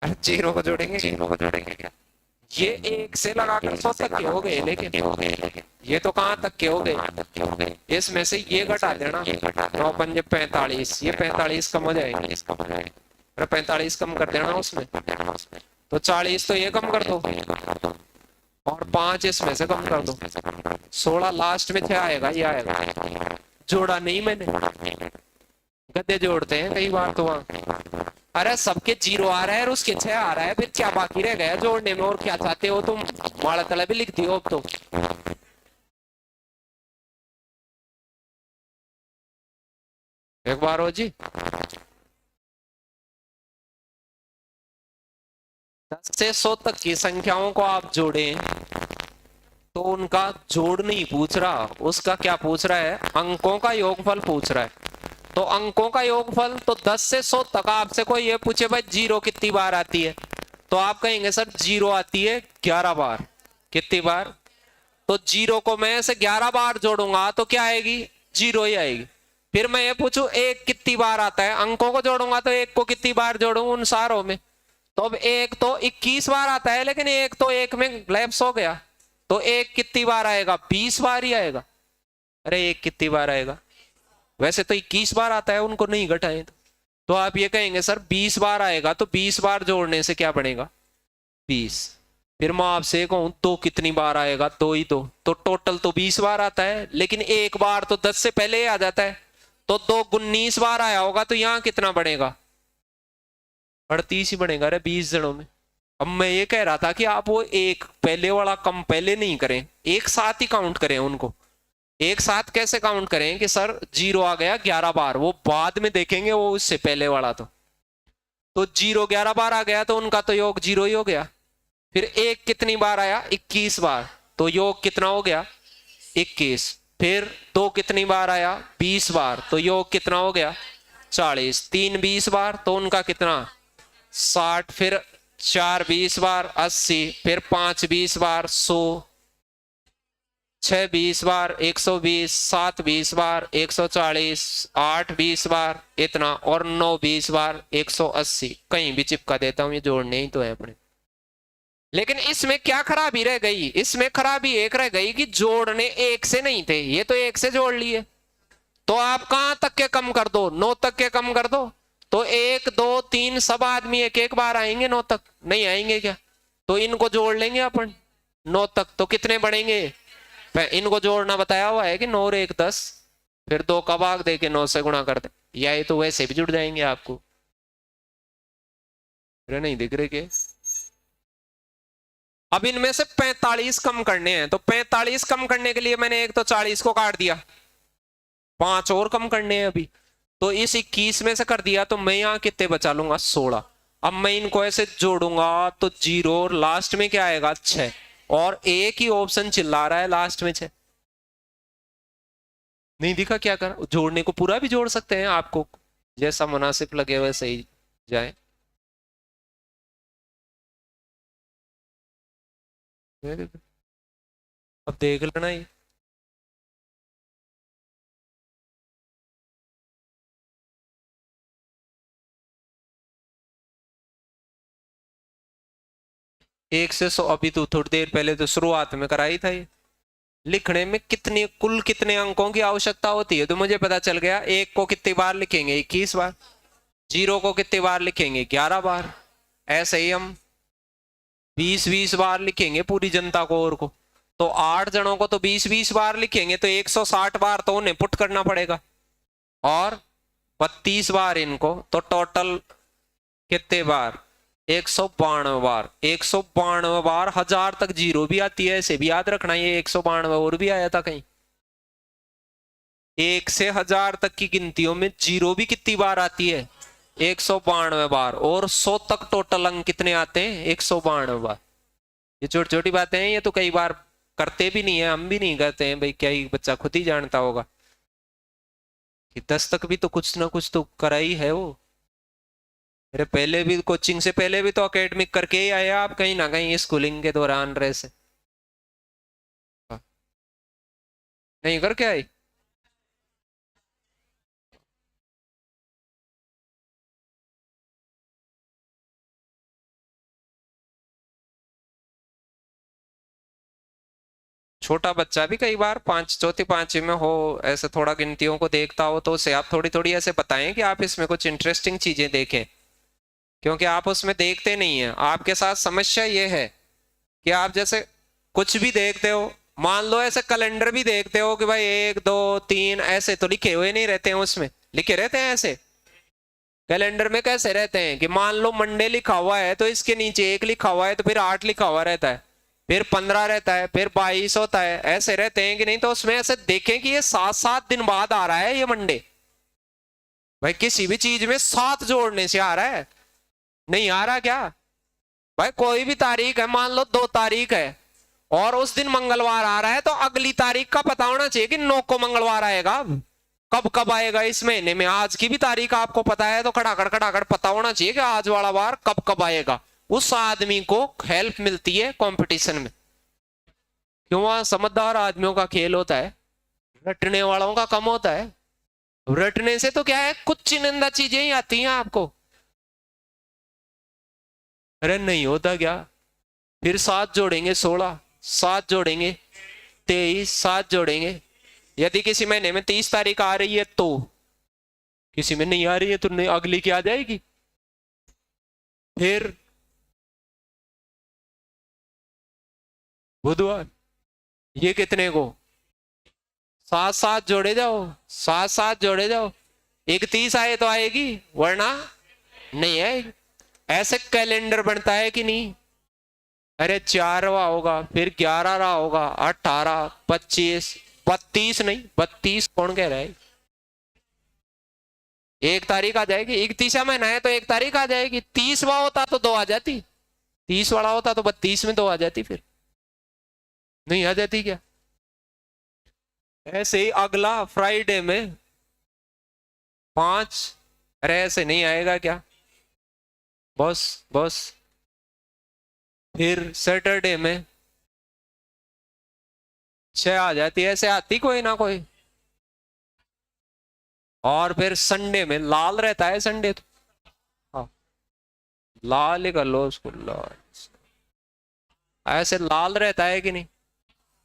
[SPEAKER 1] जीरो को जोड़ेंगे,
[SPEAKER 2] जीरो को जोड़ेंगे क्या?
[SPEAKER 1] ये एक से लगाकर 100 तक के हो गए, लेकिन
[SPEAKER 2] हो गए, लेकिन
[SPEAKER 1] ये तो कहाँ तक के हो गए,
[SPEAKER 2] कहाँ तक के हो गए?
[SPEAKER 1] इसमें से ये घटा देना,
[SPEAKER 2] ये घटा
[SPEAKER 1] तो अपन ये 45, ये 45 कम हो जाएंगे,
[SPEAKER 2] इसका बनाए,
[SPEAKER 1] अरे 45 कम कर देना उसमें,
[SPEAKER 2] देना उसमें,
[SPEAKER 1] तो 40 तो ये कम कर दो,
[SPEAKER 2] तो ये घटा दो,
[SPEAKER 1] और 5 इसमें से कम कर दो,
[SPEAKER 2] इसमें से कम कर दो,
[SPEAKER 1] 16 लास्ट में क्या आएगा, ये आएगा,
[SPEAKER 2] आएगा यार,
[SPEAKER 1] जोड़ा नहीं मैंने,
[SPEAKER 2] जोड़ा नहीं है,
[SPEAKER 1] गद्दे जोड़ते हैं कई बार तो वहाँ, अरे सबके जीरो आ रहा है और उसके 6 आ रहा है, फिर क्या बाकी रह गया जोड़ने में, और क्या चाहते हो तुम, माड़ा तला भी लिख दियो अब तो। एक बार हो जी, 10 से 100 तक की संख्याओं को आप जोड़ें तो उनका जोड़ नहीं पूछ रहा, उसका क्या पूछ रहा है, अंकों का योगफल पूछ रहा है। तो अंकों का योगफल, तो 10 से 100 तक आपसे कोई ये पूछे भाई जीरो कितनी बार आती है, तो आप कहेंगे सर जीरो आती है 11 बार, कितनी बार, तो जीरो को मैं ऐसे 11 बार जोड़ूंगा तो क्या आएगी, जीरो ही आएगी। फिर मैं ये पूछूं एक कितनी बार आता है, अंकों को जोड़ूंगा तो एक को कितनी बार जोड़ूं उन सारों में, तो अब एक तो 21 बार आता है, लेकिन एक तो एक में लैप्स हो गया, तो एक कितनी बार आएगा, 20 बार ही आएगा। अरे एक कितनी बार आएगा, वैसे तो 21 बार आता है, उनको नहीं घटाएं तो आप ये कहेंगे सर 20 बार आएगा, तो 20 बार जोड़ने से क्या बनेगा, 20। फिर मैं आपसे कहूं तो कितनी बार आएगा, दो ही तो टोटल तो 20 बार आता है, लेकिन एक बार तो 10 से पहले ही आ जाता है, तो 2 19 बार आया होगा, तो यहाँ कितना बढ़ेगा, 38 ही बढ़ेगा। अरे 20 जड़ों में, अब मैं ये कह रहा था कि आप वो एक पहले वाला कम पहले नहीं करें, एक साथ ही काउंट करें उनको। एक साथ कैसे काउंट करें कि सर जीरो आ गया 11 बार, वो बाद में देखेंगे, वो उससे पहले वाला तो जीरो 11 बार आ गया तो उनका तो योग जीरो ही हो गया। फिर एक कितनी बार आया, 21 बार, तो योग कितना हो गया, 21। फिर दो कितनी बार आया, 20 बार, तो योग कितना हो गया, 40। तीन 20 बार, तो उनका कितना, 60। फिर चार 20 बार, 80। फिर पांच 20 बार, 100। छह 20 बार, 120। सात 20 बार, 140। आठ 20 बार इतना, और नौ 20 बार, 180। कहीं भी चिपका देता हूं, ये जोड़ने ही तो है अपने। लेकिन इसमें क्या खराबी रह गई, इसमें खराबी एक रह गई कि जोड़ने एक से नहीं थे, ये तो एक से जोड़ लिए, तो आप कहां तक के कम कर दो, 9 तक के कम कर दो, तो 1 2 3 सब आदमी एक एक बार आएंगे 9 तक, नहीं आएंगे क्या, तो इनको जोड़ लेंगे अपन 9 तक, तो कितने बढ़ेंगे, इनको जोड़ना बताया हुआ है कि 9 और 1 10, फिर 2 का भाग दे के 9 से गुणा कर दे, या ये तो वैसे भी जुड़ जाएंगे आपको, फिर नहीं दिख रहे के। अब इनमें से 45 कम करने हैं, तो 45 कम करने के लिए मैंने एक तो 40 को काट दिया, 5 और कम करने हैं अभी, तो इस 21 में से कर दिया, तो मैं यहाँ कितने बचा लूंगा, 16। अब मैं इनको ऐसे जोड़ूंगा तो जीरो, और लास्ट में क्या आएगा, 6, और एक ही ऑप्शन चिल्ला रहा है लास्ट में 6। नहीं दिखा, क्या कर, जोड़ने को पूरा भी जोड़ सकते हैं, आपको जैसा मुनासिब लगे वैसे ही जाए। अब देख लेना ये, एक से 100, अभी तो थोड़ी देर पहले तो शुरुआत में कराई था ये। लिखने में कितने कुल कितने अंकों की आवश्यकता होती है, तो मुझे पता चल गया, एक को कितनी बार लिखेंगे, 21 बार, जीरो को कितनी बार लिखेंगे, 11 बार, ऐसे ही हम 20-20 बार लिखेंगे पूरी जनता को, और को तो 8 जनों को तो 20-20 बार लिखेंगे, तो 160 बार तो उन्हें पुट करना पड़ेगा, और 32 बार इनको, तो टोटल कितने बार, 192 बार। 192 बार 1000 तक जीरो भी आती है, ऐसे भी याद रखना, ये 192 और भी आया था कहीं। 1 से 1000 तक की गिनतियों में जीरो भी कितनी बार आती है, 192 बार, और 100 तक टोटल अंक कितने आते हैं, 192 बार। ये छोटी छोटी बातें हैं, ये तो कई बार करते भी नहीं है, हम भी नहीं करते हैं भाई, क्या ही बच्चा खुद ही जानता होगा कि 10 तक भी तो कुछ ना कुछ तो करा ही है वो। अरे पहले भी कोचिंग से पहले भी तो एकेडमिक करके ही आए आप, कहीं ना कहीं स्कूलिंग के दौरान रहे से नहीं करके आए। छोटा बच्चा भी कई बार चौथी पांचवी में हो, ऐसे थोड़ा गिनतियों को देखता हो, तो उसे आप थोड़ी थोड़ी ऐसे बताएं कि आप इसमें कुछ इंटरेस्टिंग चीजें देखें, क्योंकि आप उसमें देखते नहीं है। आपके साथ समस्या ये है कि आप जैसे कुछ भी देखते हो, मान लो ऐसे कैलेंडर भी देखते हो कि भाई 1 2 3 ऐसे तो लिखे हुए नहीं रहते हैं, उसमें लिखे रहते हैं ऐसे। कैलेंडर में कैसे रहते हैं कि मान लो मंडे लिखा हुआ है तो इसके नीचे 1 लिखा हुआ है, तो फिर 8 लिखा हुआ रहता है, फिर 15 रहता है, फिर 22 होता है, ऐसे रहते हैं कि नहीं। तो उसमें ऐसे देखें कि ये 7-7 दिन बाद आ रहा है ये मंडे। भाई किसी भी चीज में 7 जोड़ने से आ रहा है, नहीं आ रहा क्या? भाई कोई भी तारीख है, मान लो 2 तारीख है और उस दिन मंगलवार आ रहा है, तो अगली तारीख का पता होना चाहिए कि 9 को मंगलवार आएगा। कब कब आएगा इस महीने में, आज की भी तारीख आपको पता है तो खड़ाखड़ पता होना चाहिए कि आज वाला वार कब कब आएगा। उस आदमी को हेल्प मिलती है कंपटीशन में, क्यों? वहां समझदार आदमियों का खेल होता है, रटने वालों का कम होता है। रटने से तो क्या है, कुछ चुनिंदा चीजें ही आती हैं आपको। अरे नहीं होता क्या? फिर 7 जोड़ेंगे 16, 7 जोड़ेंगे 23, 7 जोड़ेंगे। यदि किसी महीने में 30 तारीख आ रही है तो, किसी में नहीं आ रही है तो नहीं, अगली की आ जाएगी। फिर बुधवार, ये कितने को 7-7 जोड़े जाओ, 7-7 जोड़े जाओ, 31 आए तो आएगी, वरना नहीं आएगी। ऐसे कैलेंडर बनता है कि नहीं? अरे 4वां होगा, फिर 11वां होगा, 18, 25, 32 नहीं, 32 कौन कह रहा है? 1 तारीख आ जाएगी, 31वां महीना है तो 1 तारीख आ जाएगी। 30वां होता तो 2 आ जाती, 30 वाला होता तो 32 में 2 आ जाती, फिर नहीं आ जाती क्या? ऐसे ही अगला फ्राइडे में 5, अरे ऐसे नहीं आएगा क्या बस बस। फिर सैटरडे में 6 आ जाती है, ऐसे आती कोई ना कोई। और फिर संडे में लाल रहता है, संडे तो हाँ लाल ही कर लो उसको, लाल ऐसे लाल रहता है कि नहीं?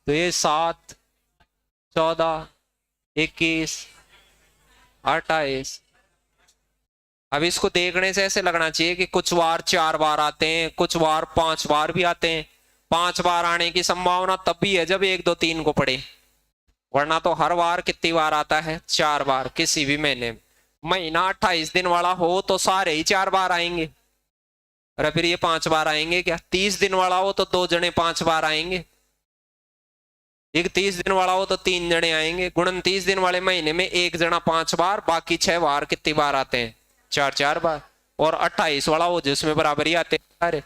[SPEAKER 1] तो ये 7, 14, 21, 28। अब इसको देखने से ऐसे लगना चाहिए कि कुछ वार 4 बार आते हैं, कुछ वार 5 बार भी आते हैं। 5 बार आने की संभावना तब भी है जब 1 2 3 को पढ़े, वरना तो हर बार कितनी बार आता है? 4 बार। किसी भी महीने में महीना 28 दिन वाला हो तो सारे ही 4 बार आएंगे। अरे फिर ये 5 बार आएंगे क्या? 30 दिन वाला हो तो 2 जने 5 बार आएंगे, 31 दिन वाला हो तो 3 जने आएंगे। 29 दिन वाले महीने में 1 जना 5 बार, बाकी 6 बार कितनी बार आते हैं? 4 बार। और 28 वाला हो जिसमें बराबरी आते हैं, अरे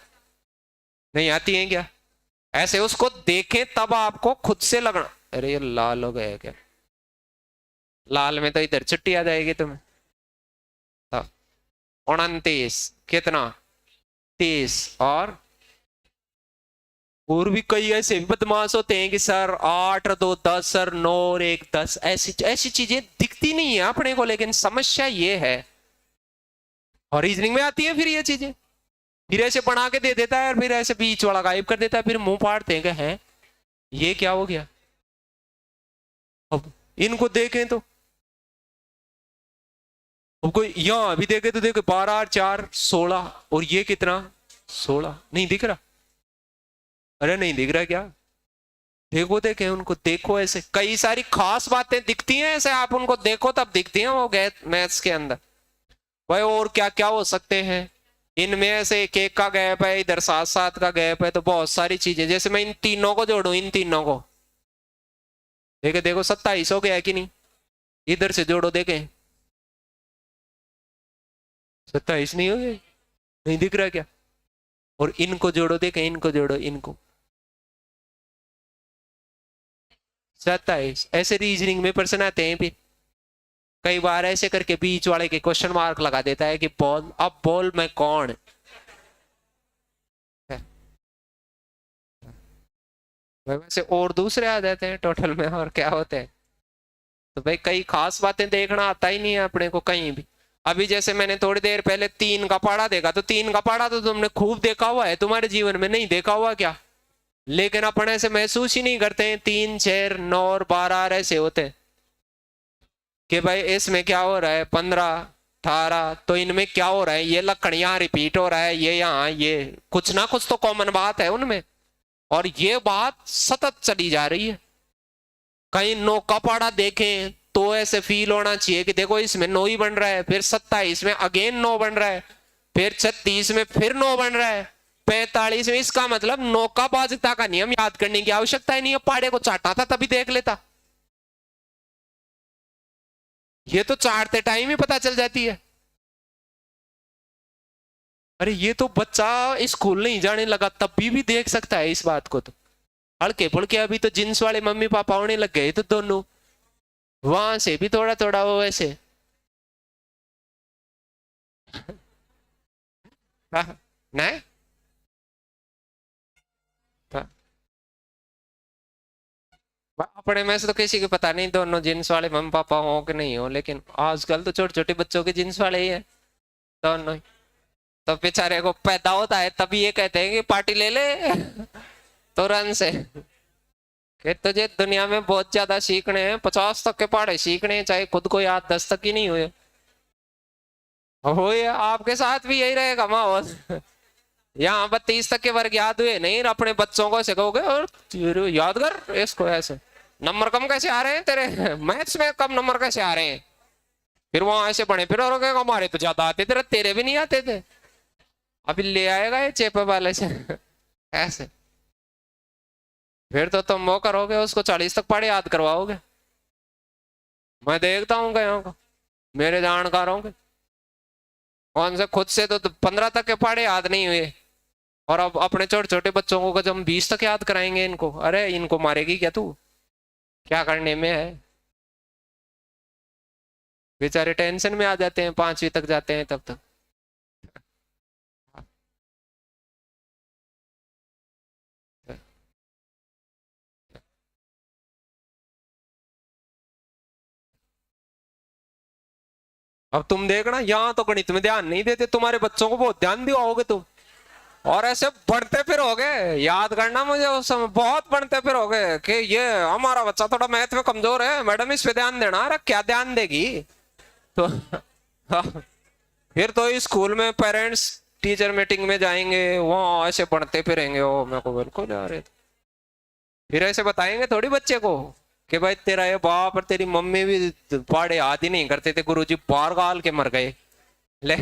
[SPEAKER 1] नहीं आती है क्या? ऐसे उसको देखें तब आपको खुद से लगना, अरे ये लाल हो गया क्या? लाल में तो इधर छुट्टी आ जाएगी तुम्हें। 29 कितना? 30। और भी कई ऐसे बदमाश होते हैं कि सर 8 और 2 10, सर 9 और 1 10। ऐसी ऐसी चीजें दिखती नहीं है अपने को, लेकिन समस्या ये है और रीजनिंग में आती है फिर ये चीजें। फिर ऐसे बना के दे देता है और फिर ऐसे बीच वाला गायब कर देता है, फिर मुंह फाड़ते हैं कि हैं ये क्या हो गया। अब इनको देखें तो, अब कोई यहां अभी देखे तो देखो 12 और 4 16, और ये कितना 16 नहीं दिख रहा। अरे नहीं दिख रहा क्या? देखो देखे उनको, देखो ऐसे कई सारी खास बातें दिखती हैं, ऐसे आप उनको देखो तब दिखती हैं वो मैथ्स के अंदर। भाई और क्या क्या हो सकते हैं इनमें? ऐसे 1 का गैप है, इधर 7 का गैप है, तो बहुत सारी चीजें। जैसे मैं इन तीनों को जोड़ू, इन तीनों को देखे, देखो 27 हो गया कि नहीं? इधर से जोड़ो देखे, 27 नहीं हो गया? नहीं दिख रहा क्या? और इनको जोड़ो देखे, इनको जोड़ो, इनको 27। ऐसे रीजनिंग में प्रश्न आते हैं। फिर कई बार ऐसे करके बीच वाले के क्वेश्चन मार्क लगा देता है कि बॉल, अब बॉल में कौन है? वैसे और दूसरे आ जाते हैं टोटल में, और क्या होते हैं। तो भाई कई खास बातें देखना आता ही नहीं है अपने को कहीं भी। अभी जैसे मैंने थोड़ी देर पहले 3 का पढ़ा देखा, तो 3 का पढ़ा तो तुमने खूब देखा हुआ है, तुम्हारे जीवन में नहीं देखा हुआ क्या? लेकिन अपन ऐसे महसूस ही नहीं करते हैं 3 6 9 और 12 ऐसे होते हैं कि भाई इसमें क्या हो रहा है 15 18 तो इनमें क्या हो रहा है, ये लक्षण यहाँ रिपीट हो रहा है, ये यहाँ, ये कुछ ना कुछ तो कॉमन बात है उनमें, और ये बात सतत चली जा रही है। कहीं 9 का पहाड़ा देखें तो ऐसे फील होना चाहिए कि देखो इसमें 9 ही बन रहा है, फिर 27 में अगेन 9 बन रहा है, फिर 36 में फिर 9 बन रहा है, 45 में, इसका मतलब 9 का बाध्यता का नियम याद करने की आवश्यकता ही नहीं है, पहाड़े को चाटा था तभी देख लेता, ये तो चाटते टाइम ही पता चल जाती है। अरे ये तो बच्चा स्कूल नहीं जाने लगा तब भी देख सकता है इस बात को, तो हल्के फुल्के अभी तो जींस वाले मम्मी पापा होने लग गए तो दोनों, वहां से भी थोड़ा थोड़ा वो ऐसे नहीं अपने में से तो किसी को पता नहीं दोनों जींस वाले मम्मी पापा हो कि नहीं हो, लेकिन आजकल तो छोटे छोटे बच्चों के जींस वाले ही है दोनों ही। तो बेचारे को पैदा होता है तभी ये कहते हैं कि पार्टी ले ले तुरंत से, कि तुझे दुनिया में बहुत ज्यादा सीखने हैं, 50 तक के पहाड़े सीखने हैं, चाहे खुद को याद 10 तक ही नहीं हुए हो, आपके साथ भी यही रहेगा माहौल यहाँ 32 तक के वर्ग याद हुए नहीं, अपने बच्चों को सिखाओगे और याद कर इसको, ऐसे नंबर कम कैसे आ रहे हैं तेरे मैथ्स में, कम नंबर कैसे आ रहे हैं, फिर वहां ऐसे पढ़े फिर और हमारे तो ज्यादा आते थे, तेरे भी नहीं आते थे, अभी ले आएगा ये चेपे वाले से ऐसे, फिर तो तुम वो करोगे उसको 40 तक पढ़े याद करवाओगे। मैं देखता हूँ यहाँ को मेरे जानकारों के कौन से खुद से तो 15 तक के पढ़े याद नहीं हुए, और अब अपने छोटे छोटे बच्चों को जब हम 20 तक याद कराएंगे इनको, अरे इनको मारेगी क्या तू, क्या करने में है, बेचारे टेंशन में आ जाते हैं, 5वीं तक जाते हैं तब तक। अब तुम देखना यहाँ तो गणित में ध्यान नहीं देते, तुम्हारे बच्चों को बहुत ध्यान दिवाओगे तुम, और ऐसे बढ़ते फिरोगे, याद करना मुझे उस समय बहुत बढ़ते फिरोगे कि ये हमारा बच्चा थोड़ा मैथ में कमजोर है, मैडम इस पे ध्यान देना, अरे क्या ध्यान देगी तो फिर तो स्कूल में पेरेंट्स टीचर मीटिंग में जाएंगे, वहां ऐसे पढ़ते फिरेंगे, ओ मेरे को बिल्कुल आ रहे, फिर ऐसे बताएंगे थोड़ी बच्चे को कि भाई तेरा ये बाप और तेरी मम्मी भी पहाड़े याद ही नहीं करते थे, गुरुजी बाहर गाल के मर गए, ले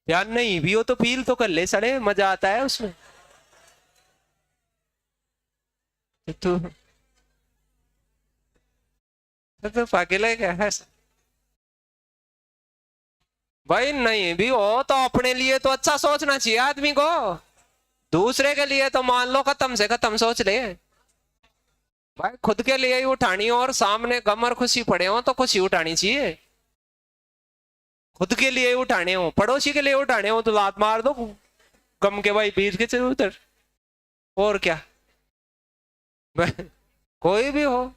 [SPEAKER 1] यार नहीं भी हो तो फील तो कर ले, सड़े मजा आता है उसमें, तो पागल है क्या भाई, नहीं भी हो तो अपने लिए तो अच्छा सोचना चाहिए आदमी को, दूसरे के लिए तो मान लो खत्म से खत्म सोच ले भाई, खुद के लिए ही उठानी हो, और सामने गम और खुशी पड़े हो तो खुशी उठानी चाहिए, खुद के लिए उठाने हो, पड़ोसी के लिए उठाने हो तो लात मार दो गम के भाई बीच के चलो उधर, और क्या कोई भी हो,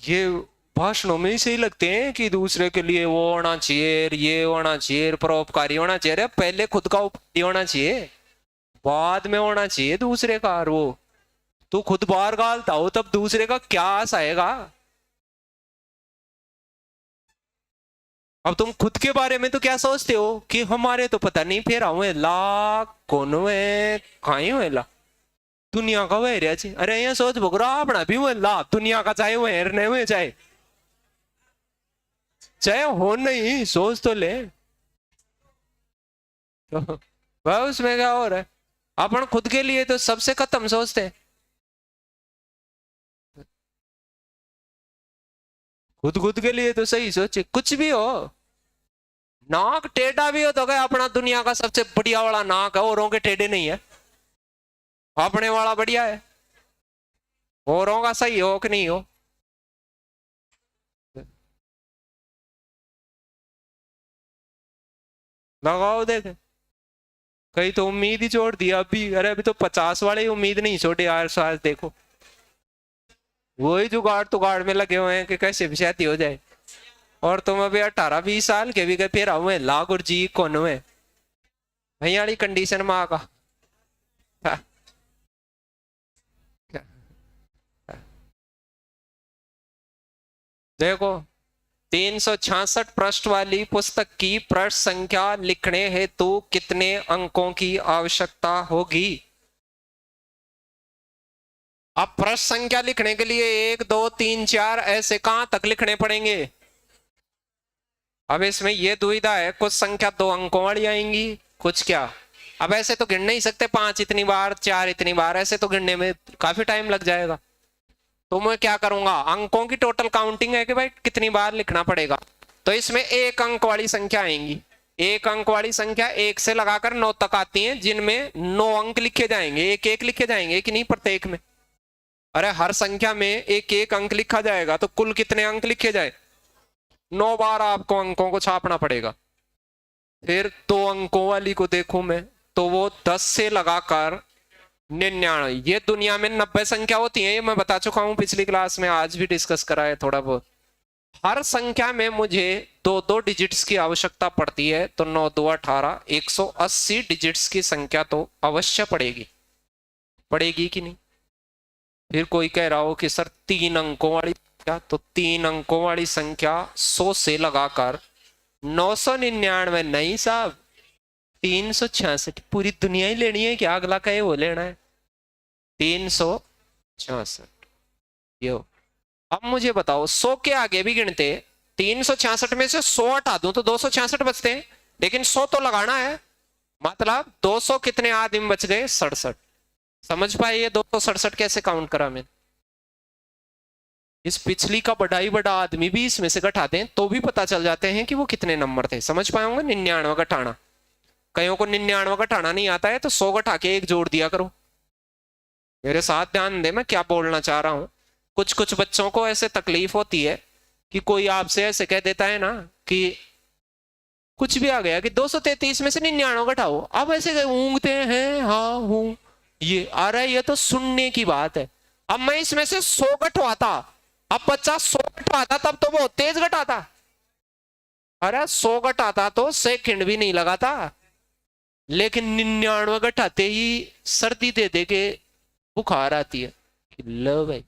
[SPEAKER 1] ये भाषणों में ही सही लगते हैं कि दूसरे के लिए वो होना चाहिए, ये होना चाहिए, परोपकारी होना चाहिए, अरे पहले खुद का उपकारी होना चाहिए, बाद में होना चाहिए दूसरे का, और वो तू खुद बाहर गालता हो तब दूसरे का क्या आस आएगा। अब तुम खुद के बारे में तो क्या सोचते हो कि हमारे तो पता नहीं फिर हुए लाख कौन हुए कहीं हुए ला दुनिया का हुए रे, अरे ये सोच भोगरा अपना भी हुए ला दुनिया का, चाहे हुए नहीं हुए, चाहे चाहे हो नहीं, सोच तो ले तो वह उसमें क्या हो रहा है, अपन खुद के लिए तो सबसे खत्म सोचते हैं, खुद खुद के लिए तो सही सोचे, कुछ भी हो, नाक टेढ़ा भी हो तो क्या अपना दुनिया का सबसे बढ़िया वाला नाक है, औरों के टेढ़े नहीं है, अपने वाला बढ़िया है, औरों का सही हो कि नहीं हो, लगाओ देख, कहीं तो उम्मीद ही छोड़ दिया अभी, अरे अभी तो 50 वाले उम्मीद नहीं छोड़े यार, साथ देखो वही जुगाड़ तुगाड़ में लगे हुए हैं कि कैसे भी शादी हो जाए, और तुम अभी 18-20 साल के भी गए फिर हुए ला गुरजी कौन हुए भैया वाली कंडीशन में आका। हाँ, देखो 366 पृष्ठ वाली पुस्तक की पृष्ठ संख्या लिखने हेतु कितने अंकों की आवश्यकता होगी। अब पृष्ठ संख्या लिखने के लिए 1 2 3 4 ऐसे कहां तक लिखने पड़ेंगे। अब इसमें यह दुविधा है, कुछ संख्या 2 अंकों वाली आएंगी, कुछ क्या। अब ऐसे तो गिन नहीं सकते 5 इतनी बार 4 इतनी बार, ऐसे तो गिनने में काफी टाइम लग जाएगा। तो मैं क्या करूंगा, अंकों की टोटल काउंटिंग है कि भाई कितनी बार लिखना पड़ेगा। तो इसमें 1 अंक वाली संख्या आएंगी। 1 अंक वाली संख्या 1 से लगाकर 9 तक आती है, जिनमें 9 अंक लिखे जाएंगे, एक एक लिखे जाएंगे कि नहीं प्रत्येक में। अरे हर संख्या में एक एक अंक लिखा जाएगा, तो कुल कितने अंक लिखे जाए, 9 बार आपको अंकों को छापना पड़ेगा। फिर 2 अंकों वाली को देखूं मैं, तो वो 10 से लगाकर 99, ये दुनिया में 90 संख्या होती है, ये मैं बता चुका हूं पिछली क्लास में, आज भी डिस्कस करा है थोड़ा बहुत। हर संख्या में मुझे 2 डिजिट्स की आवश्यकता पड़ती है, तो 9 2 18, 180 डिजिट्स की संख्या तो अवश्य पड़ेगी, पड़ेगी कि नहीं। फिर कोई कह रहा हो कि सर 3 अंकों वाली संख्या, तो 3 अंकों वाली संख्या 100 से लगाकर 999 नहीं साहब, 366, पूरी दुनिया ही लेनी है क्या, अगला कहे वो लेना है 366। यो अब मुझे बताओ 100 के आगे भी गिनते, 366 में से 100 हटा दूं तो 266 बचते हैं, लेकिन 100 तो लगाना है, मतलब 200 कितने आदमी बच गए, 67। समझ पाए ये 267 कैसे काउंट करा मैंने। इस पिछली का बड़ा ही बड़ा आदमी भी इसमें से घटाते हैं तो भी पता चल जाते हैं कि वो कितने नंबर थे। समझ पाए होंगे 99 घटाना, कईयों को 99 घटाना नहीं आता है, तो 100 घटा के 1 जोड़ दिया करो। मेरे साथ ध्यान दे मैं क्या बोलना चाह रहा हूं। कुछ कुछ बच्चों को ऐसे तकलीफ होती है कि कोई आपसे ऐसे कह देता है ना कि कुछ भी आ गया कि 233 में से 99 घटाओ, अब ऐसे ऊँगते हैं हाँ हूं, ये आ रहा है, ये तो सुनने की बात है। अब मैं इसमें से 100 घटवाता, अब बच्चा 100 घटवाता तब तो बहुत तेज घटाता, अरे 100 घटाता तो सेकंड भी नहीं लगाता, लेकिन 99 घटाते ही सर्दी दे दे के बुखार आती है कि लो भाई।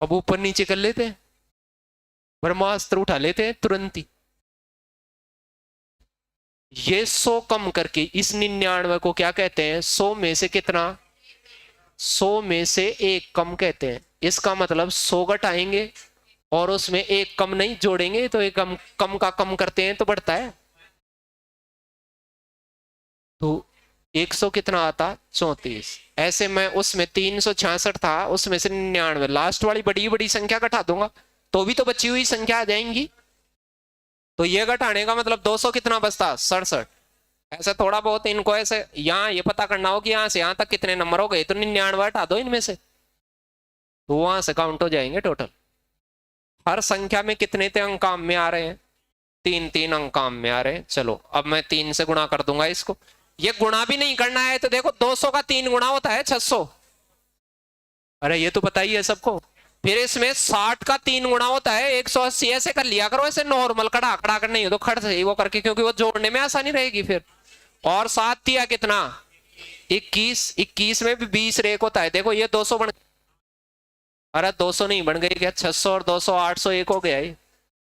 [SPEAKER 1] अब ऊपर नीचे कर लेते हैं, ब्रह्मास्त्र उठा लेते हैं तुरंत ही। ये 100 कम करके इस 99 को क्या कहते हैं, 100 में से कितना, 100 में से 1 कम कहते हैं। इसका मतलब 100 घटाएंगे और उसमें 1 कम नहीं जोड़ेंगे, तो एक कम कम का कम करते हैं तो बढ़ता है। तो 100 कितना आता, 34। ऐसे मैं उसमें 366 था, उसमें से 99, लास्ट वाली बड़ी बड़ी संख्या घटा दूंगा तो भी तो बची हुई संख्या आ जाएंगी। तो ये घटाने का मतलब 200 कितना बचता, 67। ऐसे थोड़ा बहुत इनको ऐसे यहाँ ये पता करना हो कि यहाँ से यहाँ तक कितने नंबर हो गए, तो 99 हटा दो इनमें से, तो वहां से काउंट हो जाएंगे टोटल। हर संख्या में कितने अंक काम में आ रहे हैं, 3 अंक काम में आ रहे हैं। चलो अब मैं 3 से गुणा कर दूंगा इसको, ये गुणा भी नहीं करना है तो देखो 200 का 3 गुणा होता है 600, अरे ये तो पता ही है सबको। फिर इसमें 60 का 3 गुणा होता है 180, ऐसे कर लिया करो, ऐसे नॉर्मल कड़ा कड़ा कर नहीं हो तो खड़ से वो करके, क्योंकि वो जोड़ने में आसानी रहेगी फिर। और 7 दिया कितना, 21, 21 में भी 20 रेक होता है, देखो ये 200 बन, अरे 200 नहीं बन गई क्या, 600 और 200 801 हो गया है।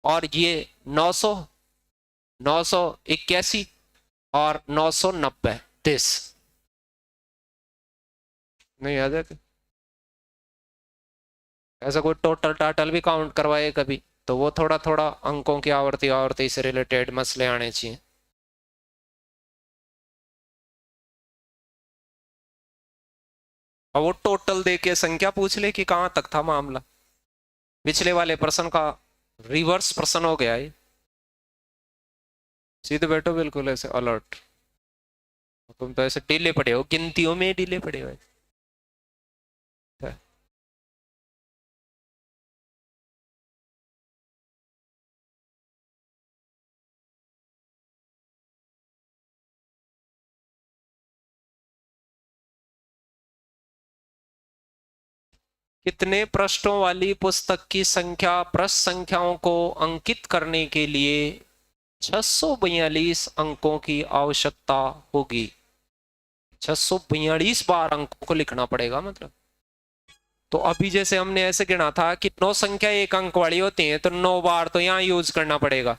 [SPEAKER 1] और ये 900, 981 और 990, 30 नहीं आ जाते। ऐसा कोई टोटल टाटल भी काउंट करवाए कभी तो वो थोड़ा थोड़ा अंकों की आवर्ती आवर्ती से रिलेटेड मसले आने चाहिए। और वो टोटल दे के संख्या पूछ ले कि कहां तक था मामला, पिछले वाले प्रश्न का रिवर्स प्रश्न हो गया है। सीधे बैठो बिल्कुल ऐसे अलर्ट, तुम तो ऐसे ढीले पड़े हो, गिनतियों में ढीले पड़े हो। कितने पृष्ठों वाली पुस्तक की संख्या पृष्ठ संख्याओं को अंकित करने के लिए 642 अंकों की आवश्यकता होगी? 642 बार अंकों को लिखना पड़ेगा मतलब। तो अभी जैसे हमने ऐसे गिना था कि 9 संख्या 1 अंक वाली होती है तो 9 बार तो यहाँ यूज करना पड़ेगा।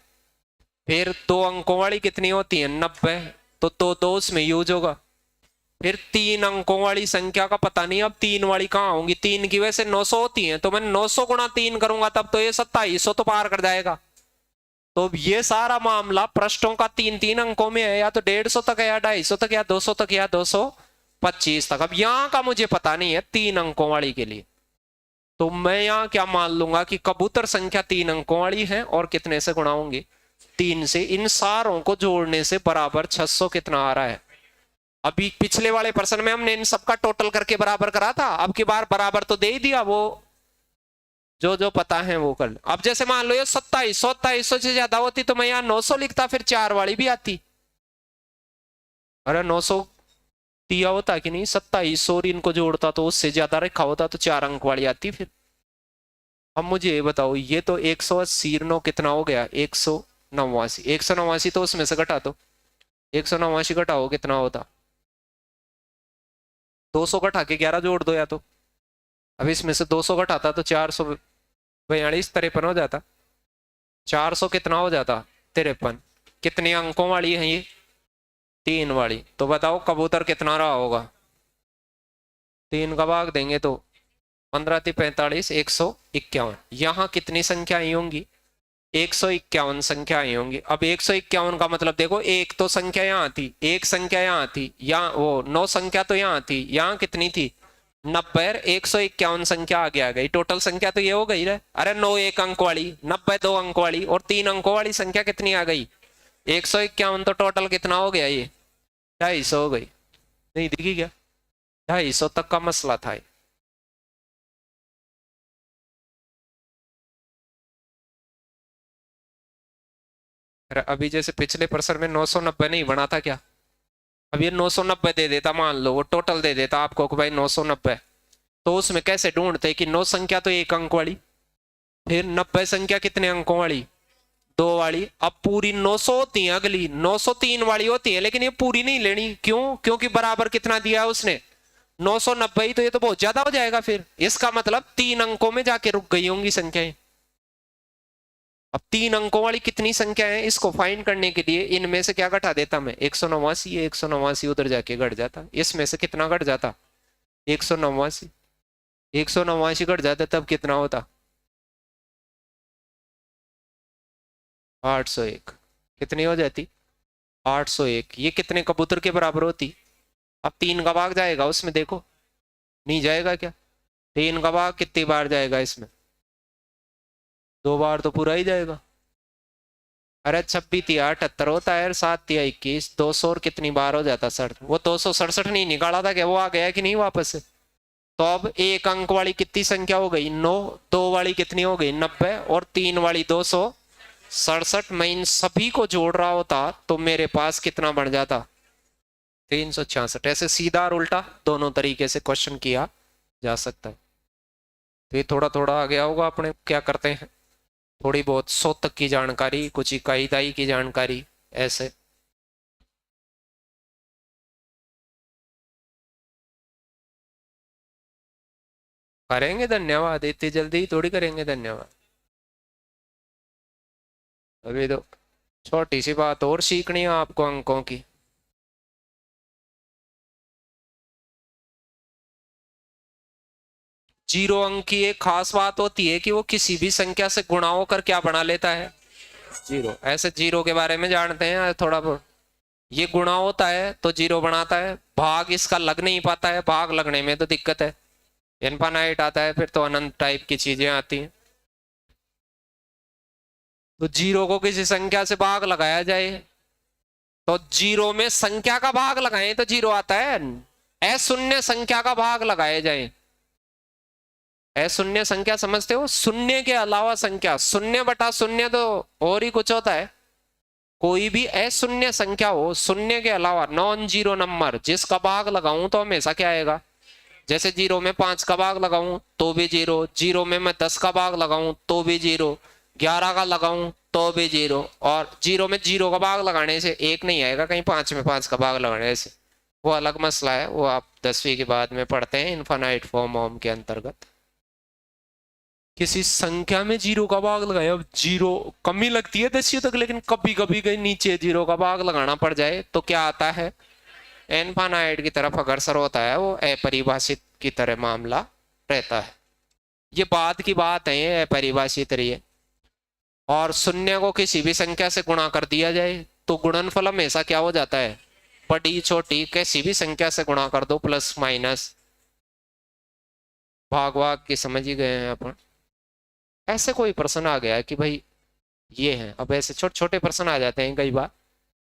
[SPEAKER 1] फिर 2 अंकों वाली कितनी होती है? 90, तो 2 उसमें यूज होगा। फिर 3 अंकों वाली संख्या का पता नहीं, अब 3 वाली कहाँ होंगी? 3 की वैसे 900 होती है, तो मैं 900 गुणा 3 करूंगा तब तो ये 2700 तो पार कर जाएगा। तो ये सारा मामला पृष्ठों का 3-3 अंकों में है, या तो 150 तक है, या 250 तक, या 200 तक, या 225 तक। अब यहाँ का मुझे पता नहीं है 3 अंकों वाली के लिए, तो मैं यहाँ क्या मान लूंगा कि कबूतर संख्या 3 अंकों वाली है और कितने से गुणा होंगे? 3 से। इन सारों को जोड़ने से बराबर 600 कितना आ रहा है? अभी पिछले वाले प्रश्न में हमने इन सबका टोटल करके बराबर करा था, अब की बार बराबर तो दे ही दिया, वो जो जो पता है वो कर। अब जैसे मान लो ये 2700 से ज्यादा होती तो मैं यहाँ 900 लिखता, फिर 4 वाली भी आती। अरे 900 दिया होता कि नहीं, 2700 और इनको जोड़ता तो उससे ज्यादा रखा होता तो 4 अंक वाली आती फिर। अब मुझे ये बताओ, ये तो 180 9 कितना हो गया? 189। 189 तो उसमें से घटा दो, 189 घटाओ कितना होता? 200 घटा के 11 जोड़ दो या तो। अब इसमें से 200 घटाता तो 442 53 हो जाता। 400 कितना हो जाता? 53। कितने अंकों वाली है ये? 3 वाली। तो बताओ कबूतर कितना रहा होगा? 3 का भाग देंगे तो 15 × 45 151। यहाँ कितनी संख्या आई होंगी? 151 संख्या आई होंगी। अब 151 का मतलब देखो, एक तो संख्या यहाँ थी, एक संख्या यहाँ थी, यहाँ वो 9 संख्या तो यहाँ थी, यहाँ कितनी थी? 90। 151 संख्या आगे आ गई, टोटल संख्या तो ये हो गई रे। अरे 9 1 अंक वाली, 90 2 अंक वाली, और 3 अंकों वाली संख्या कितनी आ गई? 151। तो टोटल कितना हो गया? ये 250 हो गई। नहीं दिखी क्या? 250 तक का मसला था। अरे अभी जैसे पिछले प्रश्न में 990 नहीं बना था क्या? अब ये 990 दे देता, मान लो वो टोटल दे देता आपको कि भाई 990, तो उसमें कैसे ढूंढते कि 9 संख्या तो 1 अंक वाली, फिर 90 संख्या कितने अंकों वाली? 2 वाली। अब पूरी 900 होती है, अगली 903 वाली होती है, लेकिन ये पूरी नहीं लेनी। क्यों? क्योंकि बराबर कितना दिया है उसने? 990 ही, तो ये तो बहुत ज्यादा हो जाएगा। फिर इसका मतलब 3 अंकों में जाके रुक गई होंगी संख्याएं। अब 3 अंकों वाली कितनी संख्या है, इसको फाइंड करने के लिए इनमें से क्या घटा देता मैं? 189। 189 उधर जाके घट जाता, इसमें से कितना घट जाता? 189। 189 घट जाता तब कितना होता? 801। कितनी हो जाती? 801। ये कितने कबूतर के बराबर होती? अब 3 का भाग जाएगा उसमें, देखो नहीं जाएगा क्या? 3 का भाग कितनी बार जाएगा इसमें? 2 बार तो पूरा ही जाएगा। अरे 26 × 78 होता है, 7 × 21, 200 और कितनी बार हो जाता? 60। वो 267 नहीं निकाला था क्या? वो आ गया कि नहीं वापस से? तो अब 1 अंक वाली कितनी संख्या हो गई? 9। 2 वाली कितनी हो गई? 90, और 3 वाली 267। मैं इन सभी को जोड़ रहा होता तो मेरे पास कितना बन जाता? 366। ऐसे सीधा और उल्टा दोनों तरीके से क्वेश्चन किया जा सकता है। तो ये थोड़ा थोड़ा आ गया होगा अपने। क्या करते हैं, थोड़ी बहुत 100 तक की जानकारी, कुछ इकाई दाई की जानकारी, ऐसे। करेंगे धन्यवाद, इतनी जल्दी थोड़ी करेंगे धन्यवाद। अभी तो छोटी सी बात और सीखनी है आपको अंकों की। जीरो अंक की एक खास बात होती है कि वो किसी भी संख्या से गुणा होकर क्या बना लेता है? जीरो। ऐसे जीरो के बारे में जानते हैं थोड़ा बहुत। ये गुणा होता है तो जीरो बनाता है, भाग इसका लग नहीं पाता है, भाग लगने में तो दिक्कत है, इनफाइनाइट आता है, फिर तो अनंत टाइप की चीजें आती हैं। तो जीरो को किसी संख्या से भाग लगाया जाए तो जीरो में संख्या का भाग लगाएं तो जीरो आता है। अशून्य संख्या का भाग लगाया जाए, अशून्य संख्या समझते हो? शून्य के अलावा संख्या, 0/0 तो और ही कुछ होता है। कोई भी अशून्य संख्या हो, शून्य के अलावा नॉन जीरो नंबर, जिसका भाग लगाऊं तो हमेशा क्या आएगा? जैसे 0 में 5 का भाग लगाऊं तो भी 0, 0 में मैं 10 का भाग लगाऊं तो भी 0, 11 का लगाऊं तो भी 0, और 0 में 0 का भाग लगाने से 1 नहीं आएगा, कहीं 5 में 5 का भाग लगाने से, वो अलग मसला है, वो आप 10वीं के बाद में पढ़ते हैं इनफाइनाइट फॉर्म ऑम के अंतर्गत। किसी संख्या में 0 का भाग लगाया, अब 0 कमी लगती है 10वीं तक, लेकिन कभी कभी कहीं नीचे 0 का भाग लगाना पड़ जाए तो क्या आता है, इनफाइनाइट की तरफ अग्रसर होता है, वो अपरिभाषित की तरह मामला रहता है। ये बाद की बात है, ये अपरिभाषित रही है। और शून्य को किसी भी संख्या से गुणा कर दिया जाए तो गुणनफल हमेशा क्या हो जाता है, बड़ी छोटी किसी भी संख्या से गुणा कर दो, प्लस माइनस भाग भाग की समझ ही गए हैं अपन। ऐसे कोई प्रश्न आ गया कि भाई ये है, अब ऐसे छोटे छोटे प्रश्न आ जाते हैं कई बार,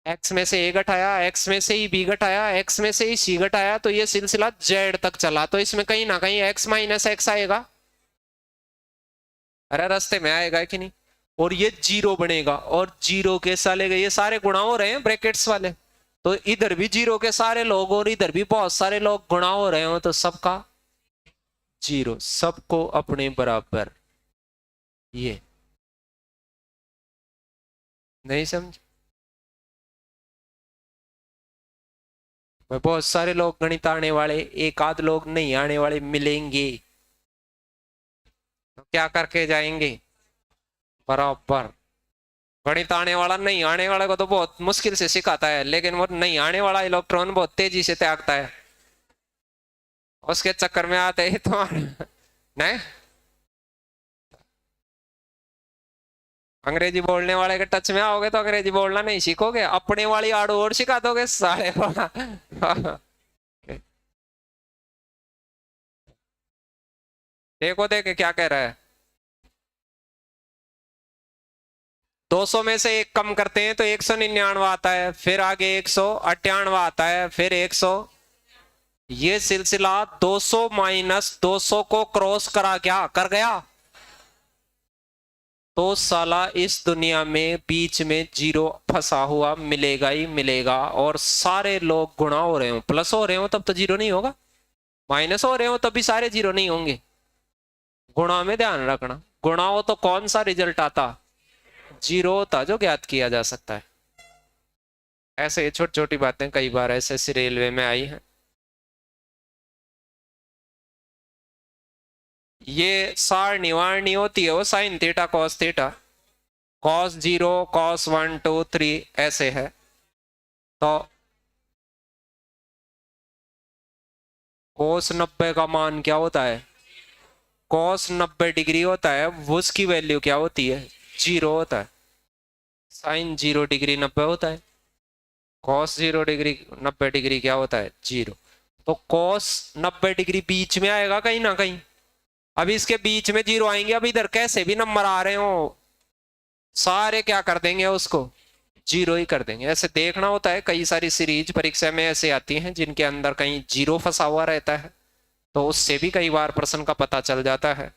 [SPEAKER 1] एक्स में से ए घटाया, एक्स में से ही बी घटाया, एक्स में से ही सी घटाया, तो ये सिलसिला जेड तक चला, तो इसमें कहीं ना कहीं एक्स माइनस एक्स आएगा, अरे रास्ते में आएगा कि नहीं, और ये 0 बनेगा, और 0 के साले ये सारे गुणा हो रहे हैं ब्रैकेट्स वाले, तो इधर भी 0 के सारे लोग और इधर भी बहुत सारे लोग गुणा हो रहे हो, तो सबका 0, सबको अपने बराबर, ये नहीं समझ। बहुत सारे लोग गणित आने वाले, एक आध लोग नहीं आने वाले मिलेंगे, तो क्या करके जाएंगे बराबर। गणित आने वाला नहीं आने वाले को तो बहुत मुश्किल से सिखाता है, लेकिन वो नहीं आने वाला इलेक्ट्रॉन बहुत तेजी से त्यागता है, उसके चक्कर में आते ही तो नहीं, अंग्रेजी बोलने वाले के टच में आओगे तो अंग्रेजी बोलना नहीं सीखोगे, अपने वाली आड़ू और सिखा दोगे साले देखो देख क्या कह रहा है, 200 में से एक कम करते हैं तो 199 आता है, फिर आगे 198 आता है, फिर 100, ये सिलसिला 200 माइनस 200 को क्रॉस करा क्या कर गया, तो साला इस दुनिया में बीच में 0 फंसा हुआ मिलेगा ही मिलेगा, और सारे लोग गुणा हो रहे हो प्लस हो रहे हो तब तो 0 नहीं होगा, माइनस हो रहे हो तब भी सारे 0 नहीं होंगे, गुणा में ध्यान रखना, गुणा हो तो कौन सा रिजल्ट आता, 0 होता जो ज्ञात किया जा सकता है। ऐसे छोटी छोटी बातें कई बार ऐसे रेलवे में आई हैं। ये सारणी वारणी होती है वो sine theta cos theta, cos 0 cos 1 2 3 ऐसे है, तो कॉस 90 का मान क्या होता है, कॉस 90 डिग्री होता है, उसकी वैल्यू क्या होती है 0 होता है, साइन 0 डिग्री 90 होता है, कॉस 0 डिग्री 90 डिग्री क्या होता है 0, तो कॉस 90 डिग्री बीच में आएगा कहीं ना कहीं, अब इसके बीच में 0 आएंगे, अब इधर कैसे भी नंबर आ रहे हो सारे क्या कर देंगे उसको 0 ही कर देंगे, ऐसे देखना होता है, कई सारी सीरीज परीक्षा में ऐसे आती हैं जिनके अंदर कहीं 0 फंसा हुआ रहता है, तो उससे भी कई बार प्रश्न का पता चल जाता है।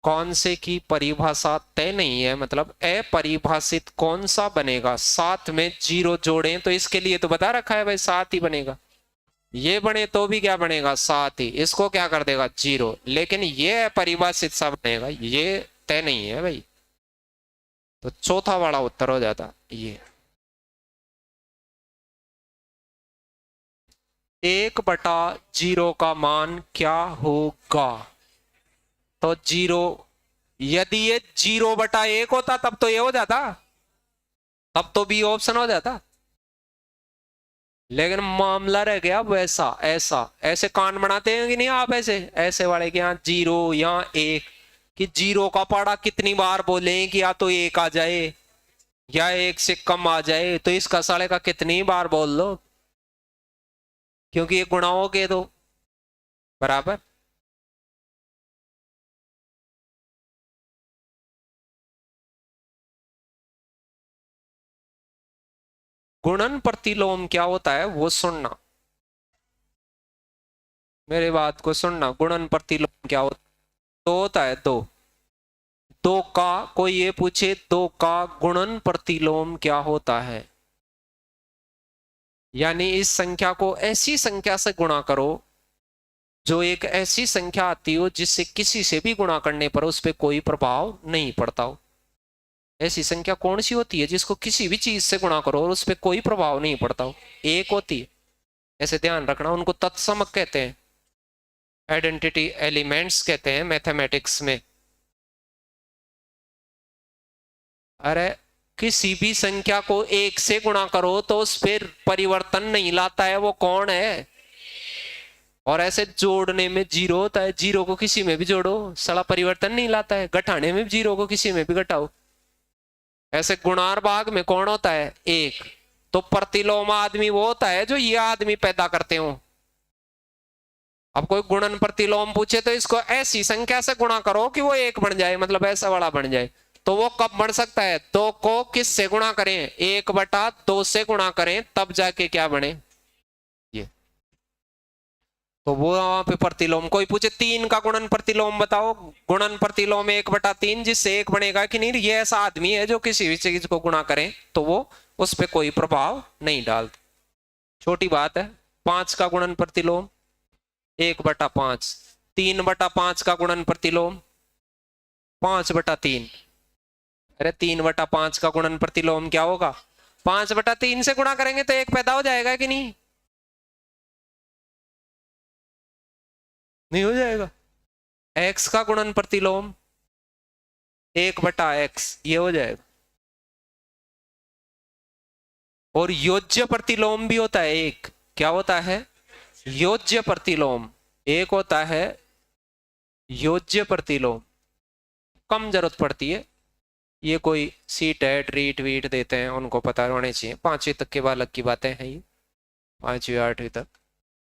[SPEAKER 1] कौन से की परिभाषा तय नहीं है, मतलब अपरिभाषित कौन सा बनेगा, साथ में 0 जोड़ें तो इसके लिए तो बता रखा है भाई 7 ही बनेगा, ये बने तो भी क्या बनेगा 7 ही, इसको क्या कर देगा 0, लेकिन ये अपरिभाषित सा बनेगा, ये तय नहीं है भाई, तो चौथा वाला उत्तर हो जाता ये, 1/0 का मान क्या होगा, तो 0, यदि ये 0/1 होता तब तो ये हो जाता, तब तो बी ऑप्शन हो जाता, लेकिन मामला रह गया वैसा, ऐसा ऐसे कान बनाते हैं कि नहीं आप, ऐसे ऐसे वाले के यहाँ 0 यहाँ 1, कि 0 का पहाड़ा कितनी बार बोले कि या तो 1 आ जाए या 1 से कम आ जाए, तो इसका साले का कितनी बार बोल लो, क्योंकि ये गुणाओं के दो बराबर। गुणन प्रतिलोम क्या होता है वो सुनना, मेरे बात को सुनना, गुणन प्रतिलोम क्या होता, दो होता है, दो, दो का कोई ये पूछे 2 का गुणन प्रतिलोम क्या होता है, यानी इस संख्या को ऐसी संख्या से गुणा करो जो एक ऐसी संख्या आती हो जिससे किसी से भी गुणा करने पर उस पर कोई प्रभाव नहीं पड़ता हो। ऐसी संख्या कौन सी होती है जिसको किसी भी चीज से गुणा करो और उस पर कोई प्रभाव नहीं पड़ता हो? एक होती है। ऐसे ध्यान रखना, उनको तत्समक कहते हैं, आइडेंटिटी एलिमेंट्स कहते हैं मैथमेटिक्स में। अरे किसी भी संख्या को एक से गुणा करो तो उस पर परिवर्तन नहीं लाता है, वो कौन है? और ऐसे जोड़ने में जीरो होता है, जीरो को किसी में भी जोड़ो साला परिवर्तन नहीं लाता है, घटाने में जीरो को किसी में भी घटाओ। ऐसे गुणार भाग में कौन होता है? एक। तो प्रतिलोम आदमी वो होता है जो ये आदमी पैदा करते हो। अब कोई गुणन प्रतिलोम पूछे तो इसको ऐसी संख्या से गुणा करो कि वो एक बन जाए, मतलब ऐसा वाला बन जाए। तो वो कब बन सकता है? दो को किस से गुणा करें? 1/2 से गुणा करें, तब जाके क्या बने ये। तो वो वहां पे प्रतिलोम। कोई पूछे 3 का गुणन प्रतिलोम बताओ, गुणन प्रतिलोम 1/3 जिससे 1 बनेगा कि नहीं? ये ऐसा आदमी है जो किसी भी चीज को गुणा करें तो वो उस पर कोई प्रभाव नहीं डालता। छोटी बात है। 5 का गुणन प्रतिलोम 1/5, 3/5 का गुणन प्रतिलोम 5/3। अरे 3/5 का गुणन प्रतिलोम क्या होगा? 5/3 से गुणा करेंगे तो 1 पैदा हो जाएगा कि नहीं? नहीं हो जाएगा। x का गुणन प्रतिलोम 1/x, ये हो जाएगा। और योज्य प्रतिलोम भी होता है एक। क्या होता है? योज्य प्रतिलोम। एक होता है योज्य प्रतिलोम, कम जरूरत पड़ती है। ये कोई सीट है, ट्रीट वीट देते हैं, उनको पता होने चाहिए। 5वीं तक के बालक की बातें हैं ये, 5वीं 8वीं तक।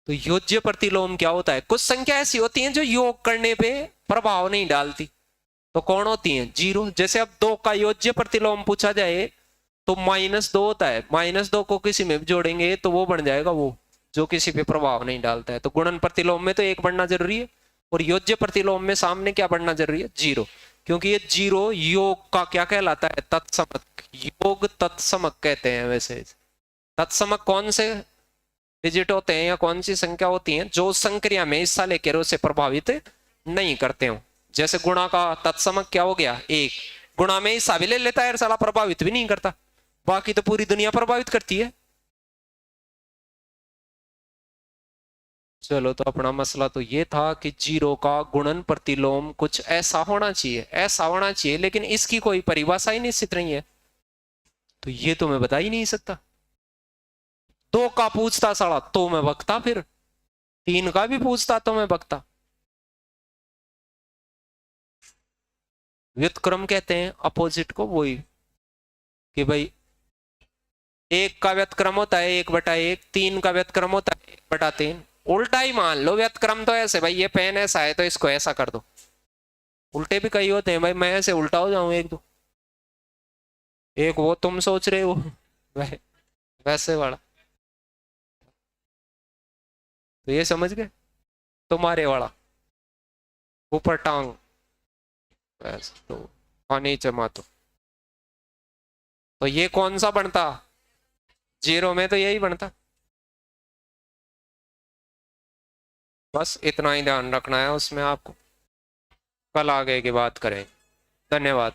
[SPEAKER 1] तो योज्य प्रतिलोम क्या होता है? कुछ संख्या ऐसी होती हैं जो योग करने पे प्रभाव नहीं डालती। तो कौन होती हैं? जीरो। जैसे अब 2 का योज्य प्रतिलोम पूछा जाए तो -2 होता है। -2 को किसी में भी जोड़ेंगे तो वो बन जाएगा वो जो किसी पे प्रभाव नहीं डालता है। तो गुणन प्रतिलोम में तो 1 बनना जरूरी है, और योज्य प्रतिलोम में सामने क्या बनना जरूरी है? 0। क्योंकि ये 0 योग का क्या कहलाता है? तत्समक। योग तत्समक कहते हैं। वैसे तत्समक कौन से डिजिट होते हैं या कौन सी संख्या होती हैं जो संक्रिया में हिस्सा लेकर उसे प्रभावित नहीं करते हो? जैसे गुणा का तत्समक क्या हो गया? 1। गुणा में हिस्सा भी ले लेता है, साला प्रभावित भी नहीं करता। बाकी तो पूरी दुनिया प्रभावित करती है। चलो, तो अपना मसला तो ये था कि 0 का गुणन प्रतिलोम कुछ ऐसा होना चाहिए, ऐसा होना चाहिए, लेकिन इसकी कोई परिभाषा ही निश्चित नहीं है। तो ये तो मैं बता ही नहीं सकता। 2 का पूछता साला तो मैं बकता, फिर 3 का भी पूछता तो मैं बकता। व्युत्क्रम कहते हैं अपोजिट को, वही कि भाई 1 का व्युत्क्रम होता है 1/1, 3 का व्युत्क्रम होता है 1/3। उल्टा ही मान लो व्युत्क्रम। तो ऐसे भाई ये पेन ऐसा है तो इसको ऐसा कर दो। उल्टे भी कई होते हैं भाई, मैं ऐसे उल्टा हो जाऊं 1 2। एक वो तुम सोच रहे हो वैसे वाला, तो ये समझ गए? तुम्हारे वाला ऊपर टांग वैसे तो, और नीचे मातो। तो ये कौन सा बनता? 0 में तो यही बनता। बस इतना ही ध्यान रखना है उसमें आपको। कल आगे की बात करें। धन्यवाद।